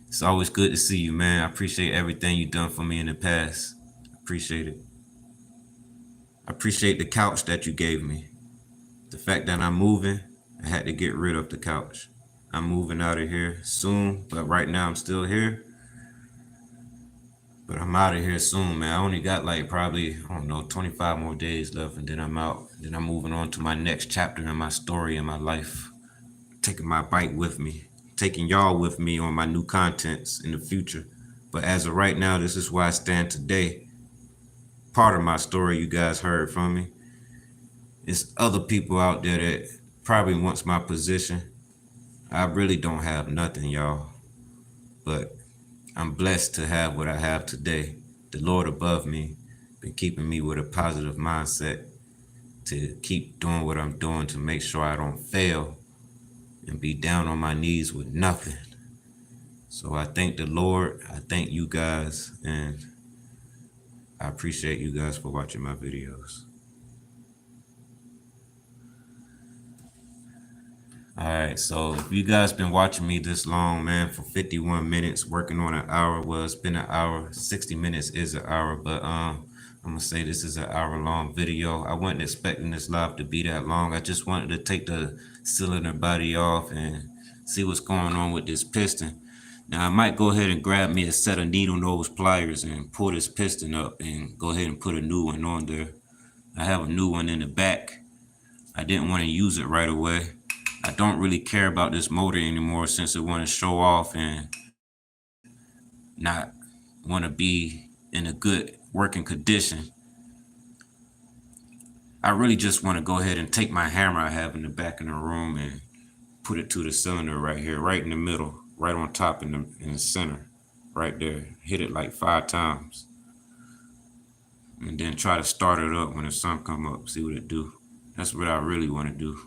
It's always good to see you, man. I appreciate everything you've done for me in the past. I appreciate it. I appreciate the couch that you gave me. The fact that I'm moving, I had to get rid of the couch. I'm moving out of here soon, but right now I'm still here. But I'm out of here soon, man. I only got like probably, I don't know, 25 more days left, and then I'm out. Then I'm moving on to my next chapter in my story in my life. Taking my bike with me, taking y'all with me on my new contents in the future. But as of right now, this is where I stand today. Part of my story you guys heard from me. It's other people out there that probably wants my position. I really don't have nothing, y'all. But I'm blessed to have what I have today. The Lord above me been keeping me with a positive mindset to keep doing what I'm doing to make sure I don't fail and be down on my knees with nothing. So I thank the Lord. I thank you guys, and I appreciate you guys for watching my videos. All right, so if you guys been watching me this long, man, for 51 minutes, working on an hour, well, it's been an hour, 60 minutes is an hour, but I'm I'm gonna say this is an hour-long video. I wasn't expecting this live to be that long. I just wanted to take the cylinder body off and see what's going on with this piston. Now I might go ahead and grab me a set of needle nose pliers and pull this piston up and go ahead and put a new one on there. I have a new one in the back. I didn't want to use it right away. I don't really care about this motor anymore since I want to show off and not want to be in a good working condition. I really just want to go ahead and take my hammer I have in the back of the room and put it to the cylinder right here, right in the middle, right on top in the center, right there. Hit it like 5 times. And then try to start it up when the sun come up, see what it do. That's what I really want to do.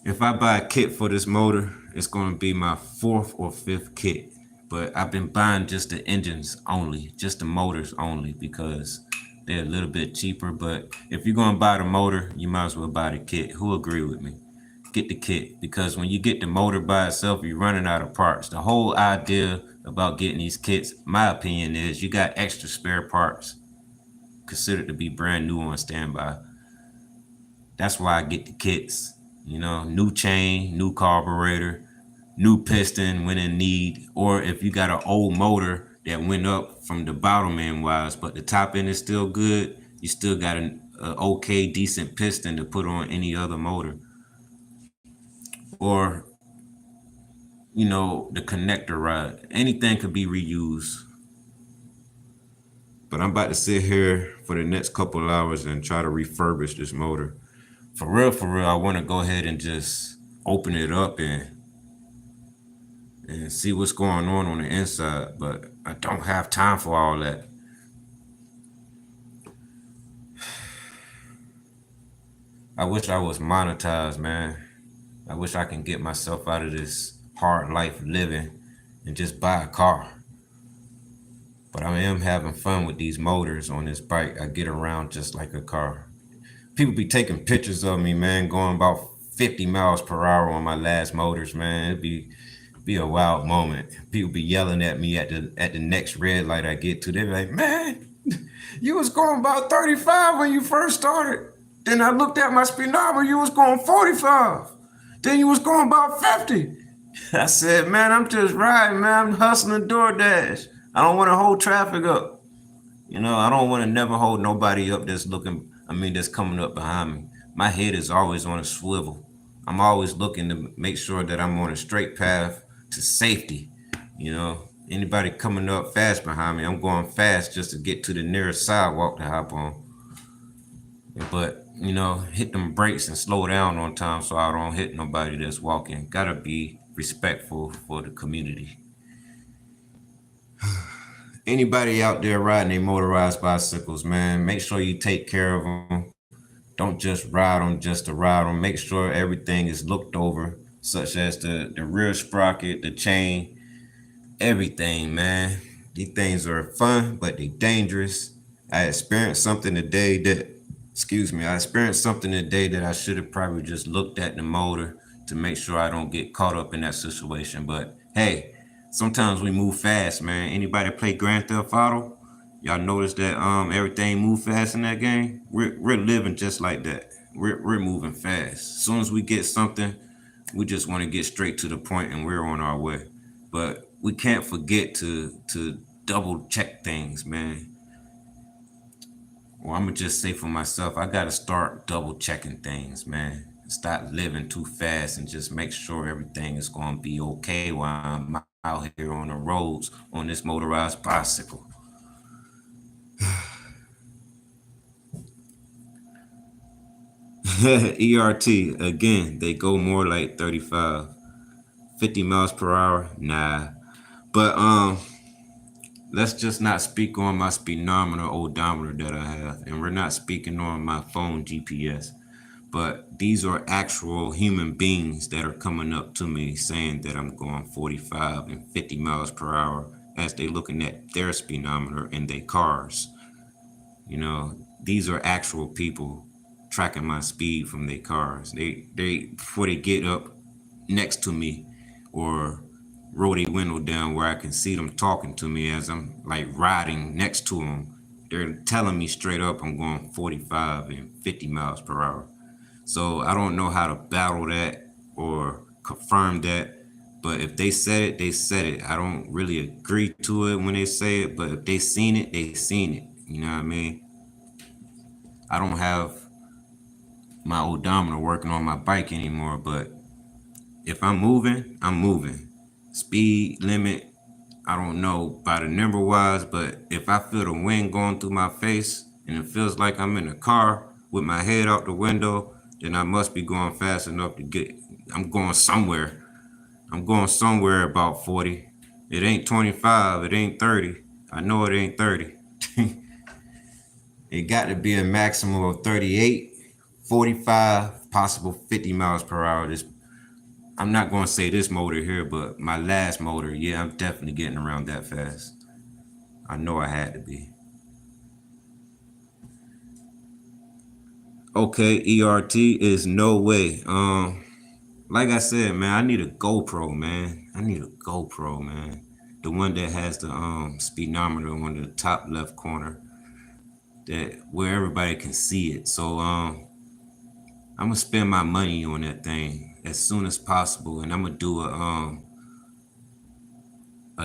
If I buy a kit for this motor, it's going to be my 4th or 5th kit. But I've been buying just the engines only, just the motors only, because they're a little bit cheaper. But if you're going to buy the motor, you might as well buy the kit. Who agree with me? Get the kit, because when you get the motor by itself, you're running out of parts. The whole idea about getting these kits, my opinion is you got extra spare parts considered to be brand new on standby. That's why I get the kits. You know, new chain, new carburetor, new piston when in need, or if you got an old motor that went up from the bottom end wise, but the top end is still good, you still got an okay, decent piston to put on any other motor. Or, you know, the connector rod, anything could be reused. But I'm about to sit here for the next couple of hours and try to refurbish this motor. For real, I want to go ahead and just open it up and see what's going on the inside, but I don't have time for all that. I wish I was monetized, man. I wish I can get myself out of this hard life living and just buy a car. But I am having fun with these motors on this bike. I get around just like a car. People be taking pictures of me, man, going about 50 miles per hour on my last motors, man. It'd be a wild moment. People be yelling at me at the next red light I get to. They be like, man, you was going about 35 when you first started. Then I looked at my speedometer, you was going 45. Then you was going about 50. I said, man, I'm just riding, man. I'm hustling DoorDash. I don't want to hold traffic up. You know, I don't want to never hold nobody up that's coming up behind me. My head is always on a swivel. I'm always looking to make sure that I'm on a straight path to safety. You know, anybody coming up fast behind me, I'm going fast just to get to the nearest sidewalk to hop on. But, you know, hit them brakes and slow down on time so I don't hit nobody that's walking. Gotta be respectful for the community. Anybody out there riding a motorized bicycles, man, make sure you take care of them. Don't just ride them just to ride them. Make sure everything is looked over, such as the rear sprocket, the chain, everything, man. These things are fun, but they're dangerous. I experienced something today that I should have probably just looked at the motor to make sure I don't get caught up in that situation. But hey, sometimes we move fast, man. Anybody play Grand Theft Auto? Y'all notice that everything move fast in that game? We're living just like that. We're moving fast. As soon as we get something, we just want to get straight to the point and we're on our way. But we can't forget to double check things, man. Well, I'm gonna just say for myself, I gotta start double checking things, man. Stop living too fast and just make sure everything is gonna be okay while I'm out here on the roads on this motorized bicycle. ERT, again, they go more like 35. 50 miles per hour, nah. But let's just not speak on my speedometer, odometer that I have, and we're not speaking on my phone GPS. But these are actual human beings that are coming up to me saying that I'm going 45 and 50 miles per hour as they looking at their speedometer in their cars. You know, these are actual people tracking my speed from their cars. They before they get up next to me or roll their window down where I can see them talking to me as I'm like riding next to them. They're telling me straight up I'm going 45 and 50 miles per hour. So I don't know how to battle that or confirm that. But if they said it, they said it. I don't really agree to it when they say it, but if they seen it, they seen it. You know what I mean? I don't have my odometer working on my bike anymore, but if I'm moving, I'm moving. Speed limit, I don't know by the number wise, but if I feel the wind going through my face and it feels like I'm in a car with my head out the window, then I must be going fast enough to get. I'm going somewhere. I'm going somewhere about 40. It ain't 25. It ain't 30. I know it ain't 30. It got to be a maximum of 38, 45, possible 50 miles per hour. I'm not going to say this motor here, but my last motor, yeah, I'm definitely getting around that fast. I know I had to be. Okay, ERT is no way. Like I said, man, I need a GoPro, man. I need a GoPro, man. The one that has the speedometer on the top left corner, that where everybody can see it. So I'm gonna spend my money on that thing as soon as possible, and I'm gonna do a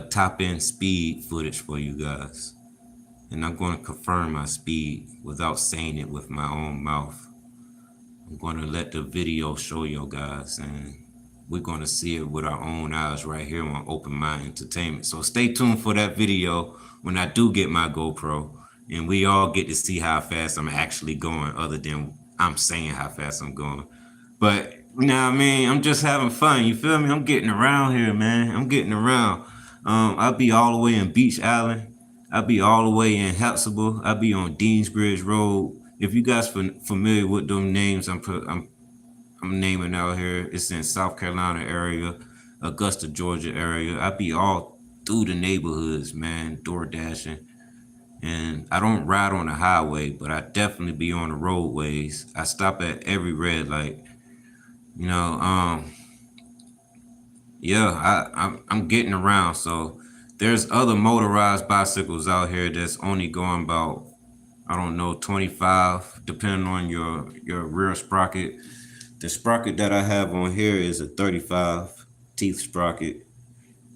top end speed footage for you guys, and I'm gonna confirm my speed without saying it with my own mouth. I'm gonna let the video show you guys, and we're gonna see it with our own eyes right here on Open Mind Entertainment. So stay tuned for that video when I do get my GoPro, and we all get to see how fast I'm actually going, other than I'm saying how fast I'm going. But you know what I mean? I'm just having fun. You feel me? I'm getting around here, man. I'm getting around. I'll be all the way in Beach Island. I'll be all the way in Huxtable. I'll be on Deansbridge Road. If you guys familiar with them names, I'm naming out here. It's in South Carolina area, Augusta, Georgia area. I be all through the neighborhoods, man, door dashing. And I don't ride on the highway, but I definitely be on the roadways. I stop at every red light. You know, yeah, I'm getting around. So there's other motorized bicycles out here that's only going about, I don't know, 25, depending on your rear sprocket. The sprocket that I have on here is a 35 teeth sprocket,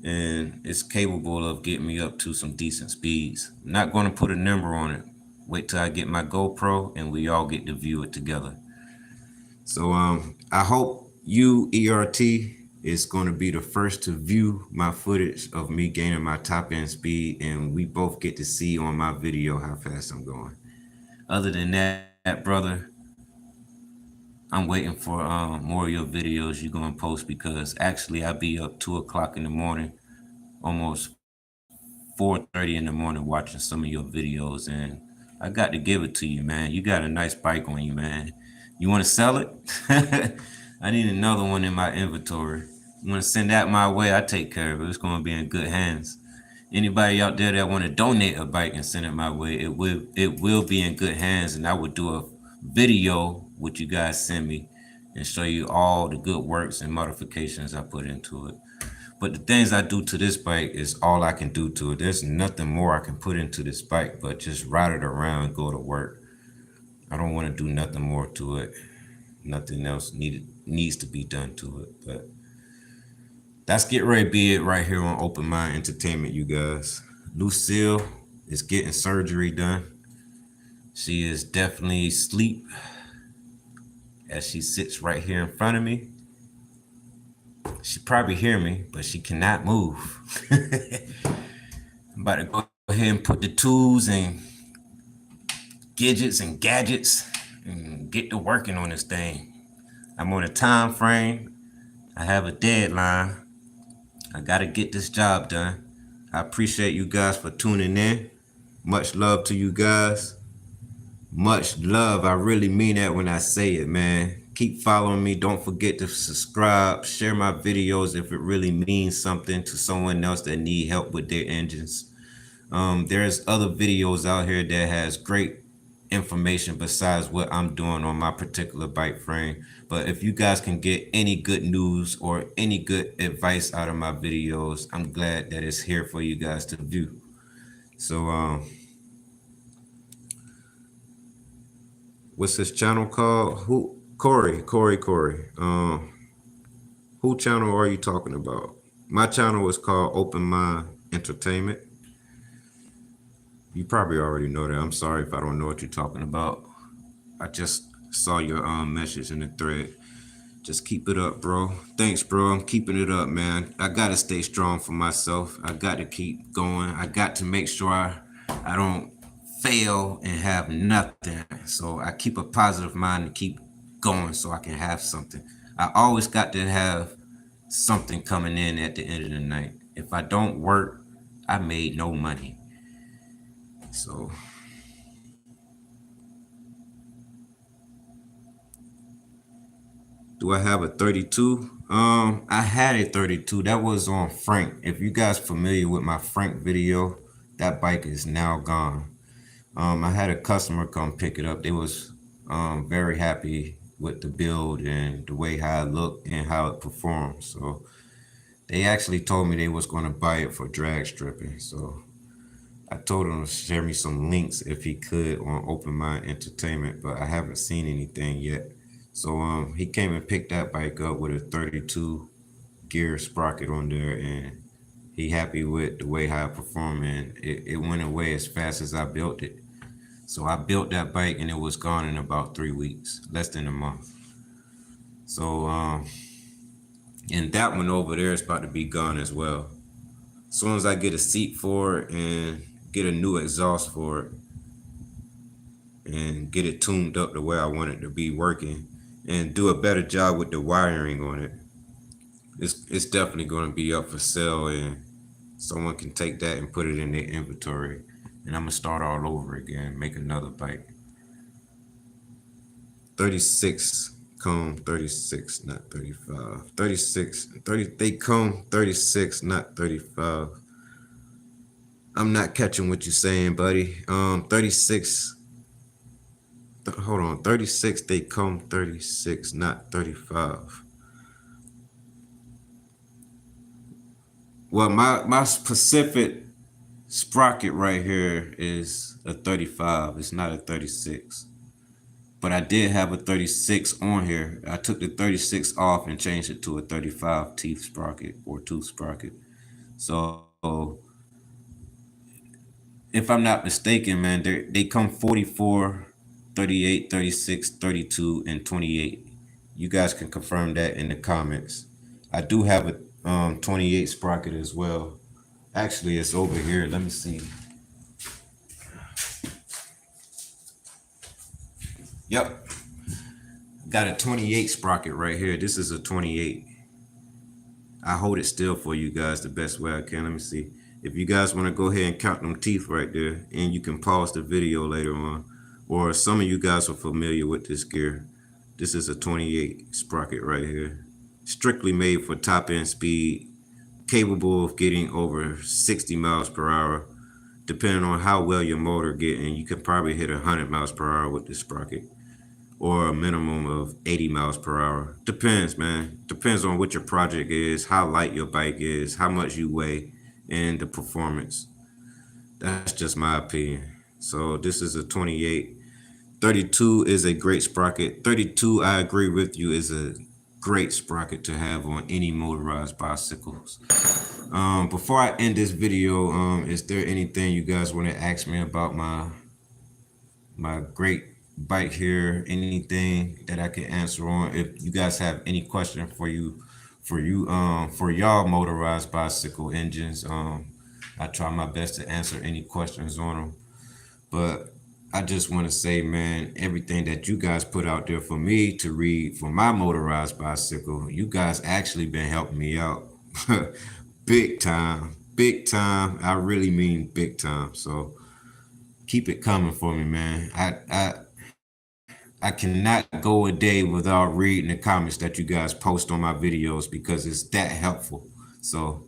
and it's capable of getting me up to some decent speeds. I'm not going to put a number on it. Wait till I get my GoPro and we all get to view it together. So I hope you, ERT, is going to be the first to view my footage of me gaining my top end speed, and we both get to see on my video how fast I'm going. Other than that, brother, I'm waiting for more of your videos you're going to post, because actually I'll be up 2 o'clock in the morning, almost 4:30 in the morning, watching some of your videos, and I got to give it to you, man. You got a nice bike on you, man. You want to sell it? I need another one in my inventory. You want to send that my way? I take care of it. It's going to be in good hands. Anybody out there that want to donate a bike and send it my way, it will be in good hands, and I would do a video what you guys send me and show you all the good works and modifications I put into it. But the things I do to this bike is all I can do to it. There's nothing more I can put into this bike but just ride it around and go to work. I don't want to do nothing more to it. Nothing else needs to be done to it. But that's Get Ready Be It right here on Open Mind Entertainment, you guys. Lucille is getting surgery done. She is definitely asleep as she sits right here in front of me. She probably hear me, but she cannot move. I'm about to go ahead and put the tools and gadgets and get to working on this thing. I'm on a time frame. I have a deadline. I gotta get this job done. I appreciate you guys for tuning in. Much love to you guys. Much love. I really mean that when I say it, man. Keep following me. Don't forget to subscribe. Share my videos if it really means something to someone else that need help with their engines. There's other videos out here that has great information besides what I'm doing on my particular bike frame. But if you guys can get any good news or any good advice out of my videos, I'm glad that it's here for you guys to view. So what's this channel called? Who? Corey. Who channel are you talking about? My channel is called Open Mind Entertainment. You probably already know that. I'm sorry if I don't know what you're talking about. I just saw your message in the thread. Just keep it up, bro. Thanks, bro. I'm keeping it up, man. I gotta stay strong for myself. I got to keep going. I got to make sure I don't fail and have nothing. So I keep a positive mind and keep going so I can have something. I always got to have something coming in at the end of the night. If I don't work, I made no money. So do I have a 32? I had a 32. That was on Frank. If you guys familiar with my Frank video, that bike is now gone. I had a customer come pick it up. They was very happy with the build and the way how it looked and how it performed. So they actually told me they was going to buy it for drag stripping. So I told him to share me some links if he could on Open Mind Entertainment, but I haven't seen anything yet. So he came and picked that bike up with a 32 gear sprocket on there, and he happy with the way how it performed, and it went away as fast as I built it. So I built that bike and it was gone in about 3 weeks, less than a month. So and that one over there is about to be gone as well. As soon as I get a seat for it and get a new exhaust for it and get it tuned up the way I want it to be working and do a better job with the wiring on it, it's definitely going to be up for sale, and someone can take that and put it in their inventory, and I'm gonna start all over again, make another bike. 36 cone 36, not 35. 36 30, they cone 36, not 35. I'm not catching what you're saying, buddy. 36, hold on, 36, they come 36, not 35. Well, my specific sprocket right here is a 35. It's not a 36. But I did have a 36 on here. I took the 36 off and changed it to a 35 teeth sprocket or tooth sprocket. So if I'm not mistaken, man, they come 44, 38, 36, 32, and 28. You guys can confirm that in the comments. I do have a 28 sprocket as well. Actually, it's over here. Let me see. Yep. Got a 28 sprocket right here. This is a 28. I hold it still for you guys the best way I can. Let me see. If you guys want to go ahead and count them teeth right there, and you can pause the video later on, or some of you guys are familiar with this gear. This is a 28 sprocket right here. Strictly made for top end speed, capable of getting over 60 miles per hour. Depending on how well your motor getting, you could probably hit 100 miles per hour with this sprocket, or a minimum of 80 miles per hour. Depends, man. Depends on what your project is, how light your bike is, how much you weigh, and the performance. That's just my opinion. So this is a 28. 32 is a great sprocket. 32, I agree with you, is a great sprocket to have on any motorized bicycles. Before I end this video, is there anything you guys want to ask me about my great bike here? Anything that I can answer on? If you guys have any question for y'all motorized bicycle engines, I try my best to answer any questions on them. But I just want to say, man, everything that you guys put out there for me to read for my motorized bicycle, you guys actually been helping me out. Big time. I really mean big time. So keep it coming for me, man. I cannot go a day without reading the comments that you guys post on my videos because it's that helpful. So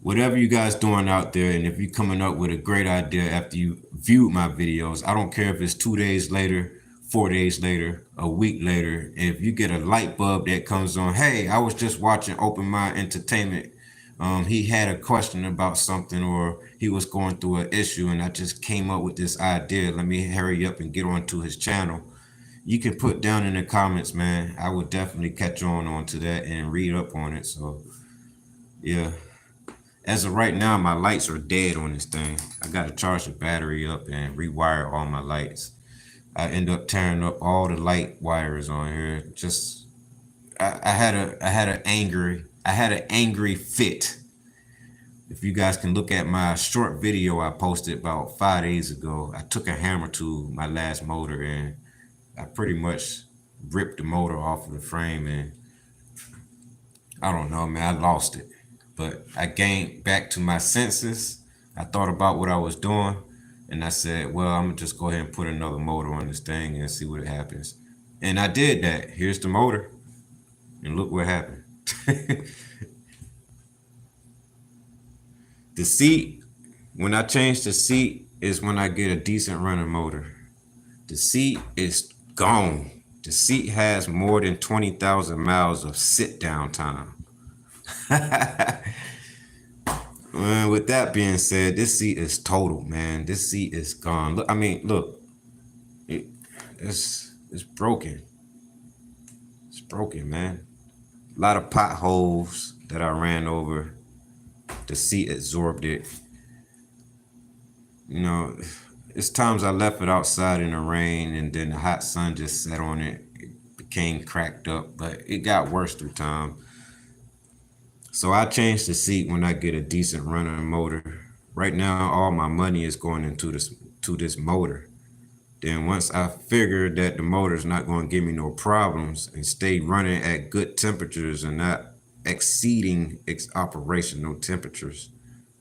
whatever you guys doing out there, and if you're coming up with a great idea after you viewed my videos, I don't care if it's 2 days later, 4 days later, a week later, if you get a light bulb that comes on, hey, I was just watching Open Mind Entertainment. He had a question about something, or he was going through an issue, and I just came up with this idea. Let me hurry up and get onto his channel. You can put down in the comments, man. I would definitely catch on to that and read up on it. So yeah. As of right now, my lights are dead on this thing. I got to charge the battery up and rewire all my lights. I end up tearing up all the light wires on here. Just I had an angry fit. If you guys can look at my short video I posted about 5 days ago, I took a hammer to my last motor and I pretty much ripped the motor off of the frame, and I don't know, man, I lost it. But I gained back to my senses. I thought about what I was doing, and I said, well, I'm gonna just go ahead and put another motor on this thing and see what happens. And I did that. Here's the motor, and look what happened. The seat, when I change the seat, is when I get a decent running motor. The seat is gone. The seat has more than 20,000 miles of sit down time. With that being said, this seat is total, man. This seat is gone. Look, I mean, look, it's broken. It's broken, man. A lot of potholes that I ran over. The seat absorbed it. You know, it's times I left it outside in the rain, and then the hot sun just set on it. It became cracked up, but it got worse through time. So I change the seat when I get a decent running motor. Right now, all my money is going into this motor. Then once I figure that the motor is not going to give me no problems and stay running at good temperatures and not exceeding its operational temperatures,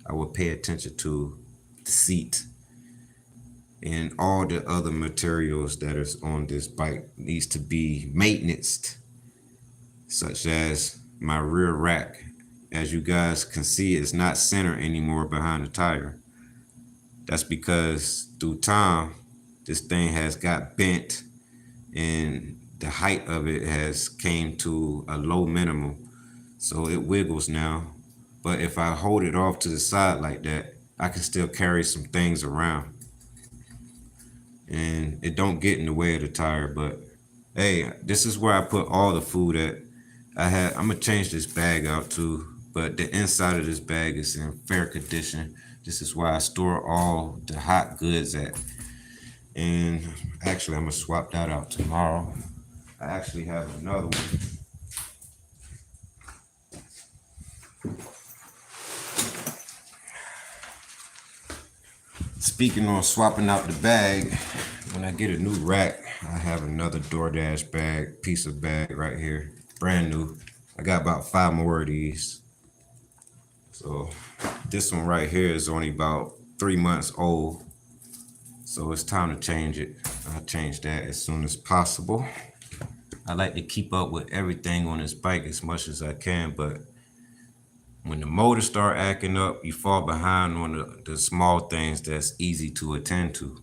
I will pay attention to the seat and all the other materials that is on this bike needs to be maintained, such as my rear rack. As you guys can see, it's not centered anymore behind the tire. That's because through time, this thing has got bent and the height of it has came to a low minimum. So it wiggles now. But if I hold it off to the side like that, I can still carry some things around. And it don't get in the way of the tire. But hey, this is where I put all the food at. I'm gonna change this bag out too. But the inside of this bag is in fair condition. This is where I store all the hot goods at. And actually, I'm gonna swap that out tomorrow. I actually have another one. Speaking on swapping out the bag, when I get a new rack, I have another DoorDash bag, piece of bag right here, brand new. I got about 5 more of these. So this one right here is only about 3 months old. So it's time to change it. I'll change that as soon as possible. I like to keep up with everything on this bike as much as I can, but when the motor start acting up, you fall behind on the small things that's easy to attend to.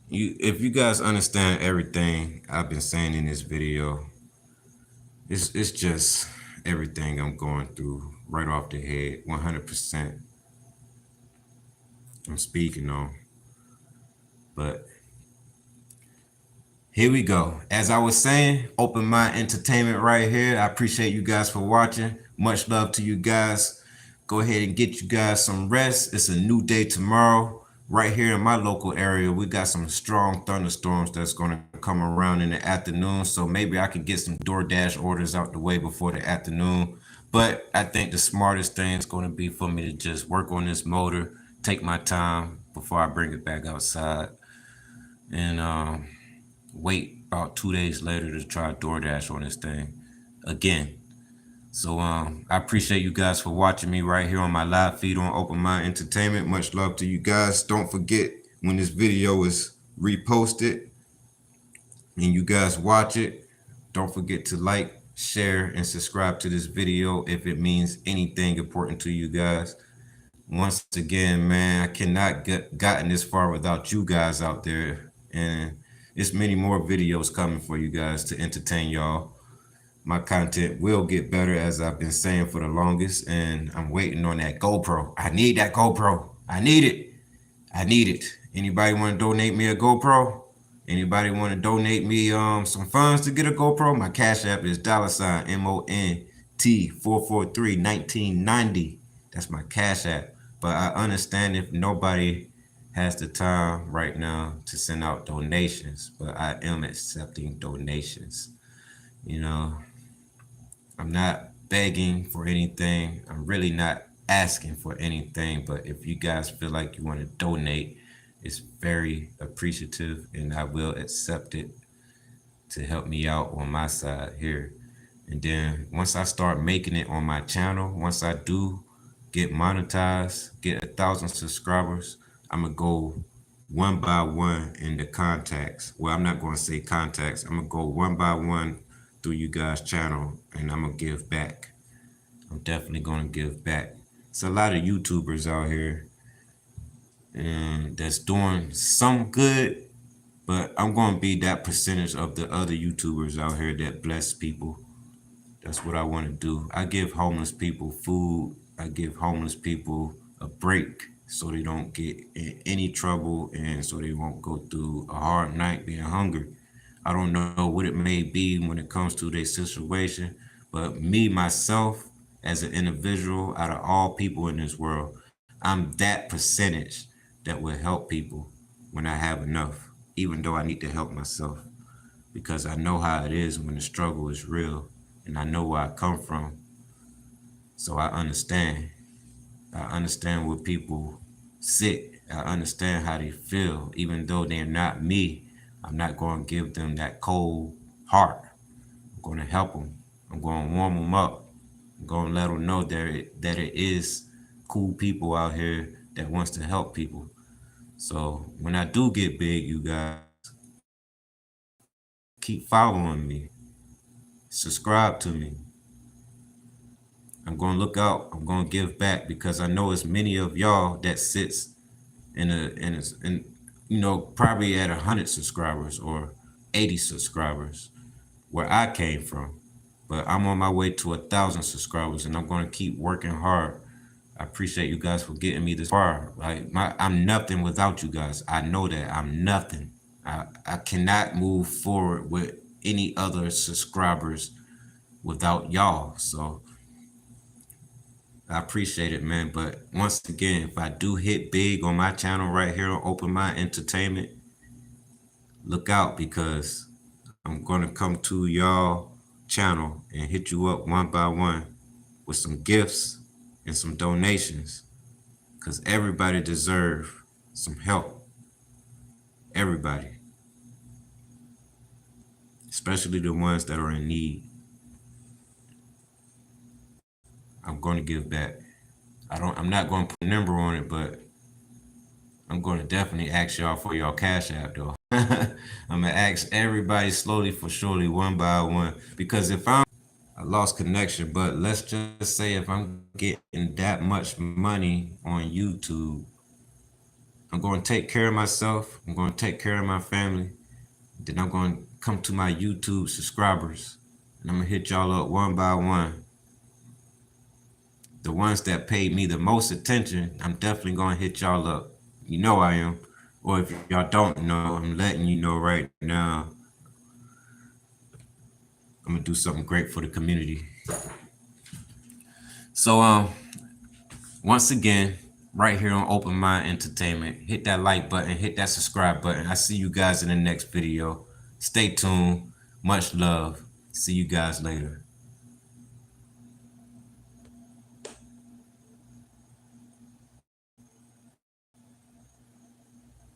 If you guys understand everything I've been saying in this video, it's just everything I'm going through right off the head, 100%. I'm speaking on. But here we go. As I was saying, Open Mind Entertainment right here. I appreciate you guys for watching. Much love to you guys. Go ahead and get you guys some rest. It's a new day tomorrow. Right here in my local area, we got some strong thunderstorms that's going to come around in the afternoon. So maybe I can get some DoorDash orders out the way before the afternoon. But I think the smartest thing is going to be for me to just work on this motor, take my time before I bring it back outside, and wait about 2 days later to try DoorDash on this thing again. So I appreciate you guys for watching me right here on my live feed on Open Mind Entertainment. Much love to you guys. Don't forget, when this video is reposted and you guys watch it, don't forget to like, share, and subscribe to this video if it means anything important to you guys. Once again, man, I cannot get gotten this far without you guys out there. And it's many more videos coming for you guys to entertain y'all. My content will get better, as I've been saying for the longest, and I'm waiting on that GoPro. I need that GoPro. I need it. I need it. Anybody want to donate me a GoPro? Anybody want to donate me some funds to get a GoPro? My Cash App is $MONT443-1990. That's my Cash App. But I understand if nobody has the time right now to send out donations, but I am accepting donations. You know, I'm not begging for anything. I'm really not asking for anything. But if you guys feel like you want to donate, it's very appreciative, and I will accept it to help me out on my side here. And then once I start making it on my channel, once I do get monetized, get 1,000 subscribers, I'm gonna go one by one in the contacts. Well, I'm not gonna say contacts. I'm gonna go one by one through you guys' channel, and I'm gonna give back. I'm definitely gonna give back. It's a lot of YouTubers out here and that's doing some good, but I'm gonna be that percentage of the other YouTubers out here that bless people. That's what I want to do. I give homeless people food. I give homeless people a break so they don't get in any trouble and so they won't go through a hard night being hungry. I don't know what it may be when it comes to their situation, but me, myself, as an individual, out of all people in this world, I'm that percentage that will help people when I have enough, even though I need to help myself, because I know how it is when the struggle is real, and I know where I come from. So I understand. I understand what people sit. I understand how they feel. Even though they're not me, I'm not going to give them that cold heart. I'm going to help them. I'm going to warm them up. I'm going to let them know that it is cool people out here that wants to help people. So when I do get big, you guys, keep following me. Subscribe to me. I'm going to look out. I'm going to give back, because I know it's many of y'all that sits in you know, probably at 100 subscribers or 80 subscribers where I came from. But I'm on my way to 1,000 subscribers, and I'm going to keep working hard. I appreciate you guys for getting me this far. Like I'm nothing without you guys. I know that I'm nothing. I cannot move forward with any other subscribers without y'all. So I appreciate it, man. But once again, if I do hit big on my channel right here on Open Mind Entertainment, look out, because I'm going to come to y'all channel and hit you up one by one with some gifts and some donations, because everybody deserves some help. Everybody. Especially the ones that are in need. I'm going to give back. I'm not going to put a number on it, but I'm going to definitely ask y'all for y'all Cash App, though. I'm going to ask everybody slowly for surely, one by one, because if I lost connection, but let's just say if I'm getting that much money on YouTube, I'm going to take care of myself. I'm going to take care of my family. Then I'm going to come to my YouTube subscribers, and I'm going to hit y'all up one by one. The ones that paid me the most attention, I'm definitely going to hit y'all up. You know I am. Or if y'all don't know, I'm letting you know right now. I'm going to do something great for the community. So, once again, right here on Open Mind Entertainment, hit that like button, hit that subscribe button. I see you guys in the next video. Stay tuned. Much love. See you guys later.